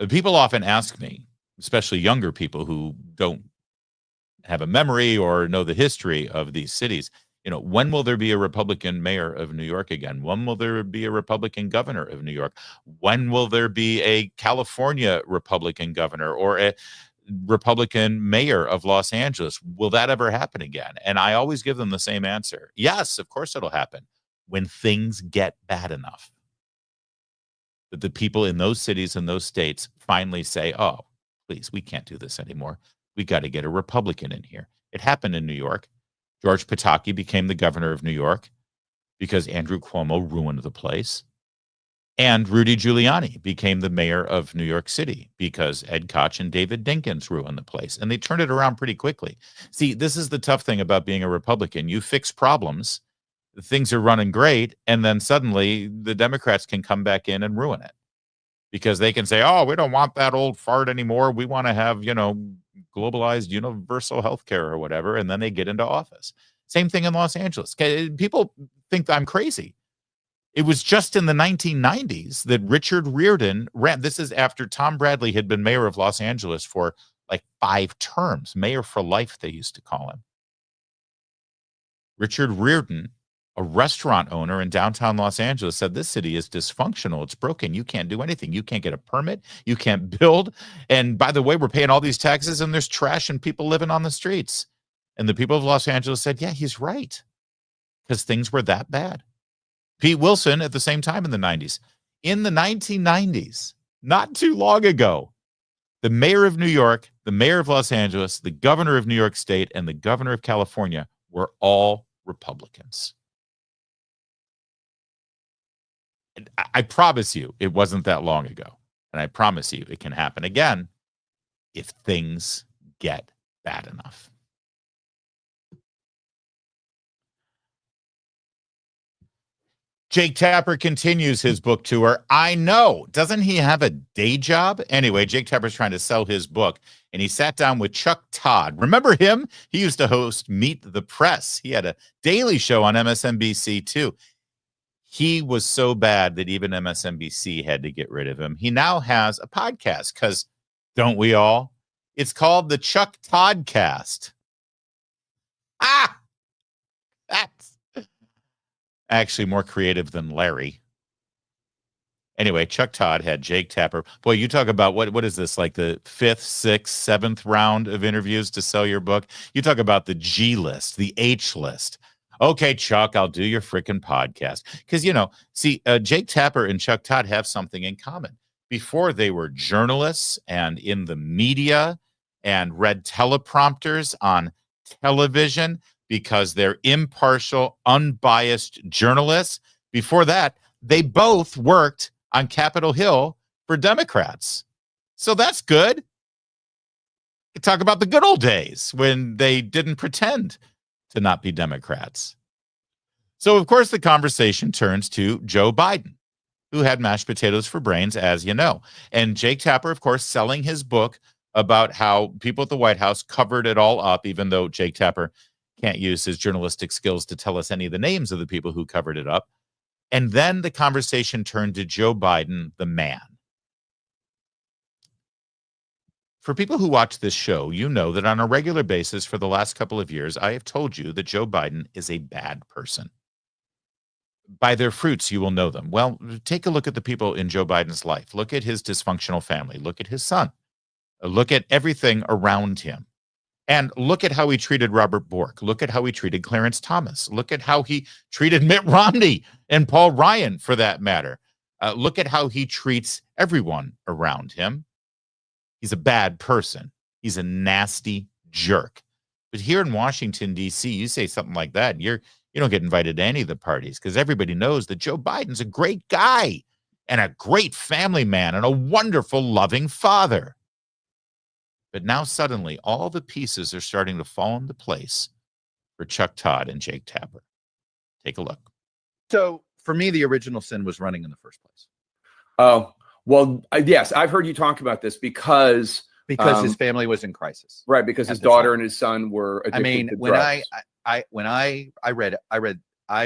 People often ask me, especially younger people who don't have a memory or know the history of these cities, when will there be a Republican mayor of New York again? When will there be a Republican governor of New York? When will there be a California Republican governor or a Republican mayor of Los Angeles? Will that ever happen again? And I always give them the same answer. Yes, of course it'll happen when things get bad enough that the people in those cities and those states finally say, oh, please, we can't do this anymore. We got to get a Republican in here. It happened in New York. George Pataki became the governor of New York because Andrew Cuomo ruined the place. And Rudy Giuliani became the mayor of New York City because Ed Koch and David Dinkins ruined the place. And they turned it around pretty quickly. See, this is the tough thing about being a Republican. You fix problems, things are running great, and then suddenly the Democrats can come back in and ruin it because they can say, oh, we don't want that old fart anymore. We want to have, globalized universal health care or whatever. And then they get into office. Same thing in Los Angeles. People think I'm crazy. It was just in the 1990s that Richard Riordan ran. This is after Tom Bradley had been mayor of Los Angeles for like 5 terms. Mayor for life, they used to call him. Richard Riordan, a restaurant owner in downtown Los Angeles, said this city is dysfunctional. It's broken. You can't do anything. You can't get a permit. You can't build. And by the way, we're paying all these taxes and there's trash and people living on the streets. And the people of Los Angeles said, yeah, he's right. Because things were that bad. Pete Wilson at the same time in the 90s. In the 1990s, not too long ago, the mayor of New York, the mayor of Los Angeles, the governor of New York State, and the governor of California were all Republicans. And I promise you it wasn't that long ago. And I promise you it can happen again if things get bad enough. Jake Tapper continues his book tour. I know. Doesn't he have a day job? Anyway, Jake Tapper's trying to sell his book, and he sat down with Chuck Todd. Remember him? He used to host Meet the Press. He had a daily show on MSNBC, too. He was so bad that even MSNBC had to get rid of him. He now has a podcast, because don't we all? It's called the Chuck Toddcast. That's actually more creative than Larry. Anyway, Chuck Todd had Jake Tapper. Boy, you talk about what is this, like the 5th, 6th, 7th round of interviews to sell your book? You talk about the G list, the H list. Okay, Chuck, I'll do your freaking podcast. Because, Jake Tapper and Chuck Todd have something in common. Before, they were journalists and in the media and read teleprompters on television because they're impartial, unbiased journalists. Before that, they both worked on Capitol Hill for Democrats. So that's good. You talk about the good old days when they didn't pretend to not be Democrats. So, of course, the conversation turns to Joe Biden, who had mashed potatoes for brains, as you know. And Jake Tapper, of course, selling his book about how people at the White House covered it all up, even though Jake Tapper can't use his journalistic skills to tell us any of the names of the people who covered it up. And then the conversation turned to Joe Biden, the man. For people who watch this show, you know that on a regular basis for the last couple of years, I have told you that Joe Biden is a bad person. By their fruits, you will know them. Well, take a look at the people in Joe Biden's life. Look at his dysfunctional family. Look at his son. Look at everything around him. And look at how he treated Robert Bork. Look at how he treated Clarence Thomas. Look at how he treated Mitt Romney and Paul Ryan, for that matter. Look at how he treats everyone around him. He's a bad person. He's a nasty jerk. But here in Washington, D.C., you say something like that, you don't get invited to any of the parties because everybody knows that Joe Biden's a great guy and a great family man and a wonderful, loving father. But now suddenly all the pieces are starting to fall into place for Chuck Todd and Jake Tapper. Take a look. So for me, the original sin was running in the first place. Oh, well, yes, I've heard you talk about this because his family was in crisis. Right, because his daughter and his son were addicted to drugs. I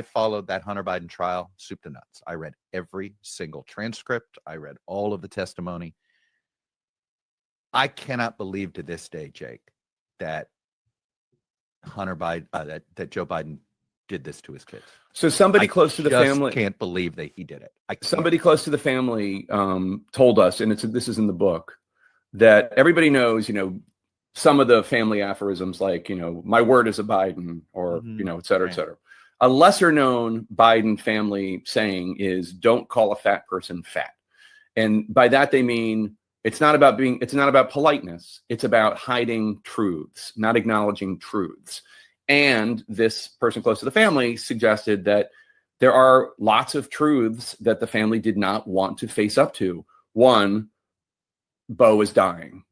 followed that Hunter Biden trial soup to nuts. I read every single transcript. I read all of the testimony. I cannot believe to this day, Jake, that Hunter Biden, that Joe Biden did this to his kids. So somebody close to the family can't believe that he did it. Somebody close to the family told us, and this is in the book, that everybody knows, some of the family aphorisms like, my word is a Biden, or, et cetera, et cetera. A lesser known Biden family saying is don't call a fat person fat. And by that, they mean it's not about politeness. It's about hiding truths, not acknowledging truths. And this person close to the family suggested that there are lots of truths that the family did not want to face up to. One, Bo is dying.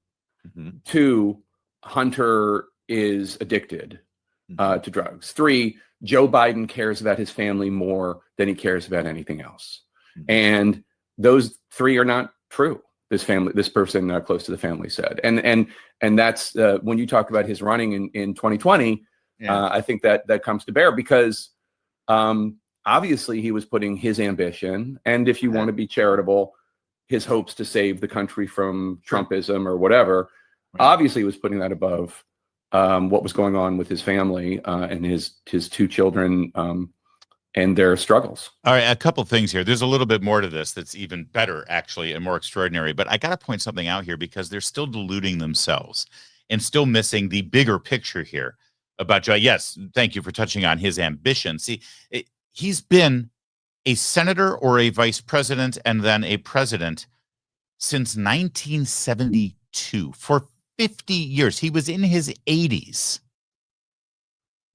Mm-hmm. 2, Hunter is addicted to drugs. 3, Joe Biden cares about his family more than he cares about anything else. Mm-hmm. And those 3 are not true. This person close to the family said, and that's when you talk about his running in 2020. Yeah. I think that comes to bear because obviously he was putting his ambition, and if you want to be charitable, his hopes to save the country from Trumpism or whatever. Right. Obviously, he was putting that above what was going on with his family and his 2 children and their struggles. All right, a couple things here. There's a little bit more to this that's even better, actually, and more extraordinary. But I got to point something out here because they're still deluding themselves and still missing the bigger picture here about Joe. Yes, thank you for touching on his ambition. See, he's been a senator or a vice president and then a president since 1972 for 50 years. He was in his 80s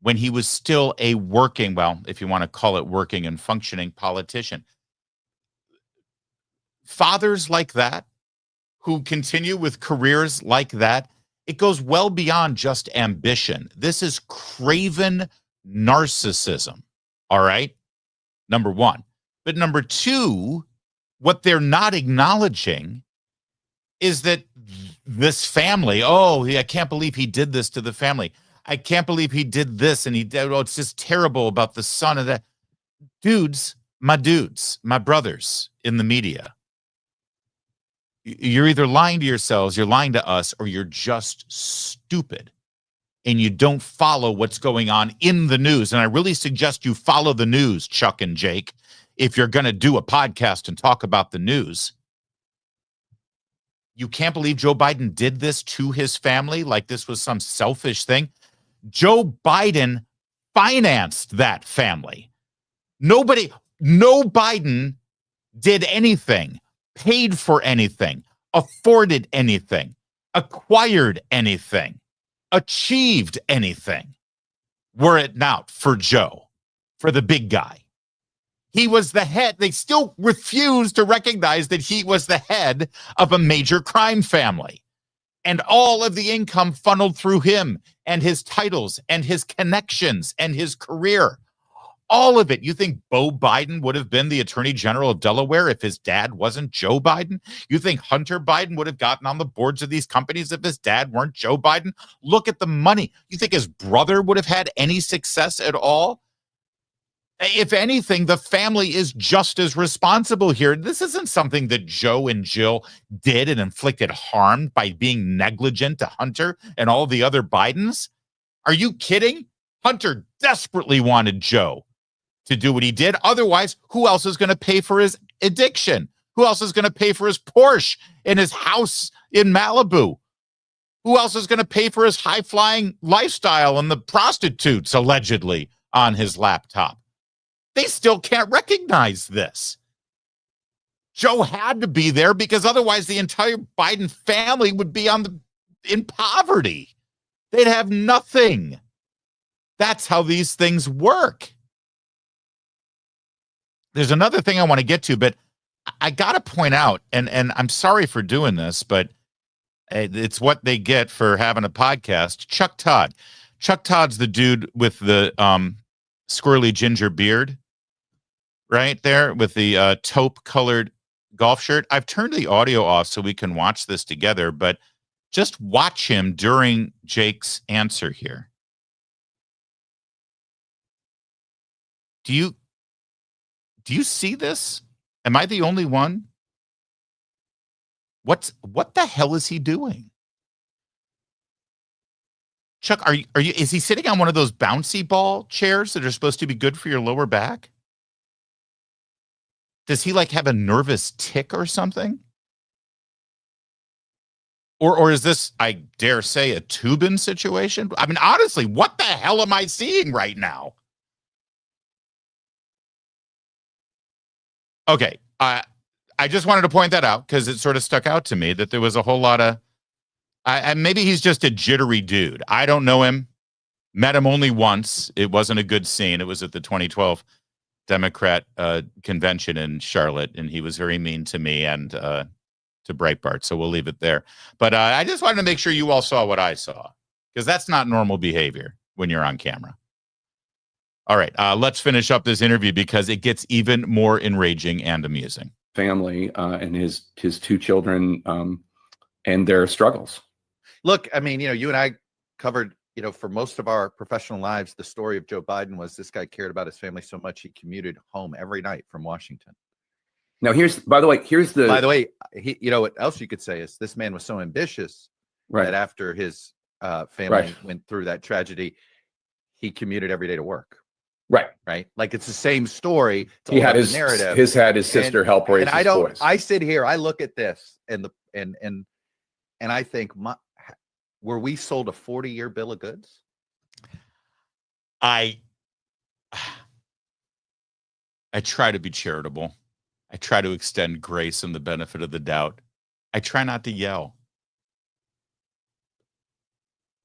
when he was still a working, well, if you want to call it working and functioning politician. Fathers like that who continue with careers like that, it goes well beyond just ambition. This is craven narcissism, all right? Number one. But number two, what they're not acknowledging is that this family, oh, I can't believe he did this to the family. I can't believe he did this, and he did, oh, it's just terrible about the son of that. Dudes, my brothers in the media, you're either lying to yourselves, you're lying to us, or you're just stupid and you don't follow what's going on in the news. And I really suggest you follow the news, Chuck and Jake, if you're going to do a podcast and talk about the news. You can't believe Joe Biden did this to his family like this was some selfish thing. Joe Biden financed that family. No Biden did anything, paid for anything, afforded anything, acquired anything, achieved anything, were it not for Joe, for the big guy. He was the head. They still refuse to recognize that he was the head of a major crime family. And all of the income funneled through him and his titles and his connections and his career. All of it. You think Beau Biden would have been the Attorney General of Delaware if his dad wasn't Joe Biden? You think Hunter Biden would have gotten on the boards of these companies if his dad weren't Joe Biden? Look at the money. You think his brother would have had any success at all? If anything, the family is just as responsible here. This isn't something that Joe and Jill did and inflicted harm by being negligent to Hunter and all the other Bidens. Are you kidding? Hunter desperately wanted Joe to do what he did. Otherwise, who else is going to pay for his addiction? Who else is going to pay for his Porsche and his house in Malibu? Who else is going to pay for his high-flying lifestyle and the prostitutes allegedly on his laptop? They still can't recognize this. Joe had to be there because otherwise the entire Biden family would be in poverty. They'd have nothing. That's how these things work. There's another thing I want to get to, but I got to point out, and I'm sorry for doing this, but it's what they get for having a podcast. Chuck Todd. Chuck Todd's the dude with the squirrely ginger beard right there with the taupe colored golf shirt. I've turned the audio off so we can watch this together, but just watch him during Jake's answer here. Do you see this? Am I the only one? What the hell is he doing? Chuck, is he sitting on one of those bouncy ball chairs that are supposed to be good for your lower back? Does he like have a nervous tick or something? Or is this, I dare say, a Tubin situation? I mean, honestly, what the hell am I seeing right now? Okay, I just wanted to point that out because it sort of stuck out to me that there was a whole lot of, maybe he's just a jittery dude. I don't know him. Met him only once. It wasn't a good scene. It was at the 2012 Democrat convention in Charlotte, and he was very mean to me and to Breitbart, so we'll leave it there. But I just wanted to make sure you all saw what I saw, because that's not normal behavior when you're on camera. All right, let's finish up this interview because it gets even more enraging and amusing. Family and his two children and their struggles. Look, I mean, you and I covered, for most of our professional lives, the story of Joe Biden was this guy cared about his family so much he commuted home every night from Washington. Now, by the way, what else you could say is this man was so ambitious that after his family went through that tragedy, he commuted every day to work. Right. Like it's the same story. He had his narrative. Had his sister help raise his boys. I sit here, I look at this and I think, were we sold a 40-year bill of goods? I try to be charitable. I try to extend grace and the benefit of the doubt. I try not to yell.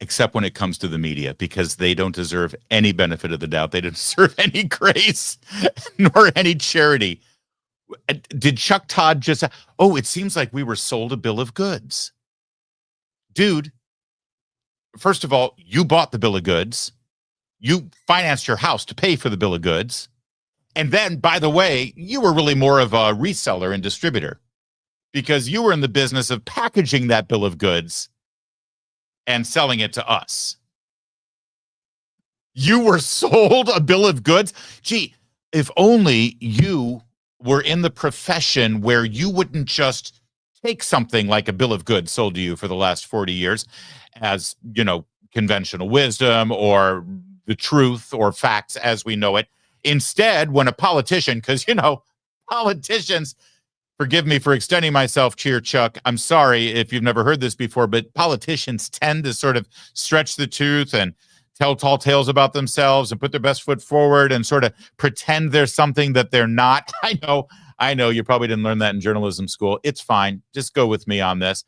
Except when it comes to the media, because they don't deserve any benefit of the doubt. They don't deserve any grace nor any charity. Did Chuck Todd just, it seems like we were sold a bill of goods. Dude, first of all, you bought the bill of goods. You financed your house to pay for the bill of goods. And then, by the way, you were really more of a reseller and distributor because you were in the business of packaging that bill of goods and selling it to us. You were sold a bill of goods? Gee, if only you were in the profession where you wouldn't just take something like a bill of goods sold to you for the last 40 years as, conventional wisdom or the truth or facts as we know it. Instead, when a politician, because, politicians, forgive me for extending myself, Cheer Chuck. I'm sorry if you've never heard this before, but politicians tend to sort of stretch the truth and tell tall tales about themselves and put their best foot forward and sort of pretend they're something that they're not. I know you probably didn't learn that in journalism school. It's fine. Just go with me on this.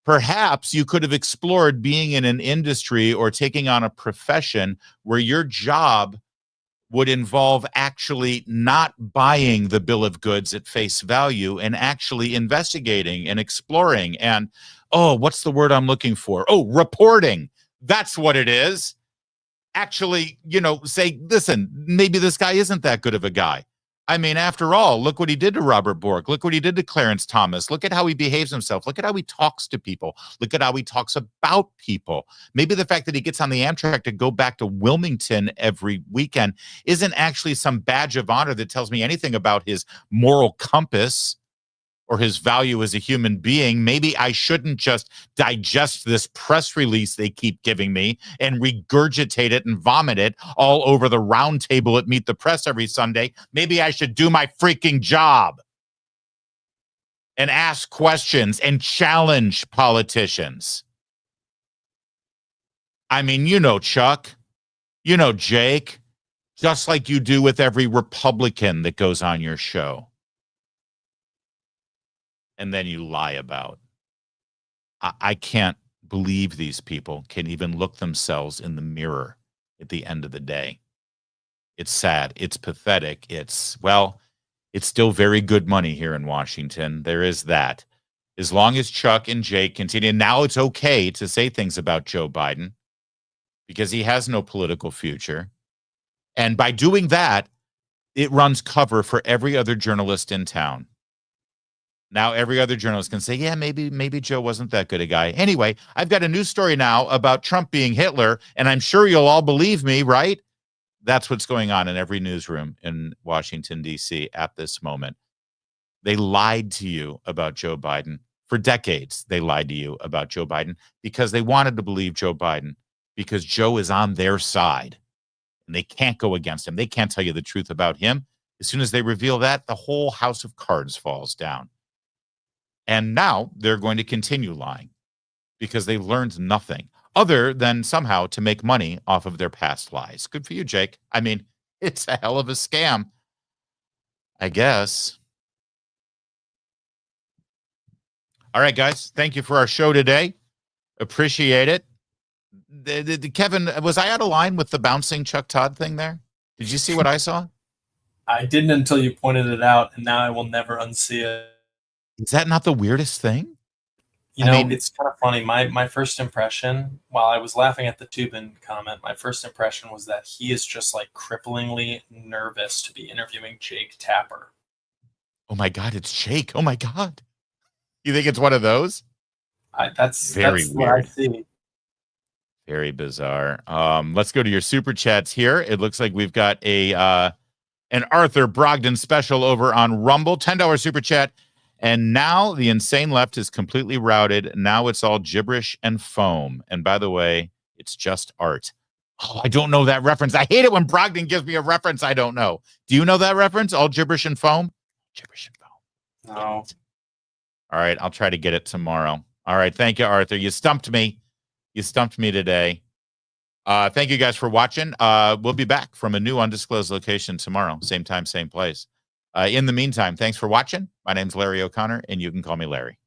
Perhaps you could have explored being in an industry or taking on a profession where your job would involve actually not buying the bill of goods at face value and actually investigating and exploring and, what's the word I'm looking for? Reporting. That's what it is. Actually, say, listen, maybe this guy isn't that good of a guy. I mean, after all, look what he did to Robert Bork. Look what he did to Clarence Thomas. Look at how he behaves himself. Look at how he talks to people. Look at how he talks about people. Maybe the fact that he gets on the Amtrak to go back to Wilmington every weekend isn't actually some badge of honor that tells me anything about his moral compass or his value as a human being. Maybe I shouldn't just digest this press release they keep giving me and regurgitate it and vomit it all over the round table at Meet the Press every Sunday. Maybe I should do my freaking job and ask questions and challenge politicians. I mean, Chuck, Jake, just like you do with every Republican that goes on your show. And then you lie about. I can't believe these people can even look themselves in the mirror at the end of the day. It's sad. It's pathetic. It's still very good money here in Washington. There is that. As long as Chuck and Jake continue, now it's okay to say things about Joe Biden because he has no political future. And by doing that, it runs cover for every other journalist in town. Now every other journalist can say, yeah, maybe Joe wasn't that good a guy. Anyway, I've got a news story now about Trump being Hitler, and I'm sure you'll all believe me, right? That's what's going on in every newsroom in Washington, D.C. at this moment. They lied to you about Joe Biden. For decades, they lied to you about Joe Biden because they wanted to believe Joe Biden because Joe is on their side, and they can't go against him. They can't tell you the truth about him. As soon as they reveal that, the whole house of cards falls down. And now they're going to continue lying because they learned nothing other than somehow to make money off of their past lies. Good for you, Jake. I mean, it's a hell of a scam, I guess. All right, guys. Thank you for our show today. Appreciate it. Kevin, was I out of line with the bouncing Chuck Todd thing there? Did you see what I saw? I didn't until you pointed it out, and now I will never unsee it. Is that not the weirdest thing? It's kind of funny. My first impression, while I was laughing at the Tubin comment, my first impression was that he is just like cripplingly nervous to be interviewing Jake Tapper. Oh my God, it's Jake. Oh my God. You think it's one of those? That's very weird. What I see. Very bizarre. Let's go to your super chats here. It looks like we've got an Arthur Brogdon special over on Rumble. $10 super chat. And now the insane left is completely routed. Now it's all gibberish and foam. And by the way, it's just art. Oh, I don't know that reference. I hate it when Brogdon gives me a reference I don't know. Do you know that reference? All gibberish and foam? Gibberish and foam. No. All right, I'll try to get it tomorrow. All right, thank you, Arthur. You stumped me. You stumped me today. Thank you guys for watching. We'll be back from a new undisclosed location tomorrow. Same time, same place. In the meantime, thanks for watching. My name's Larry O'Connor, and you can call me Larry.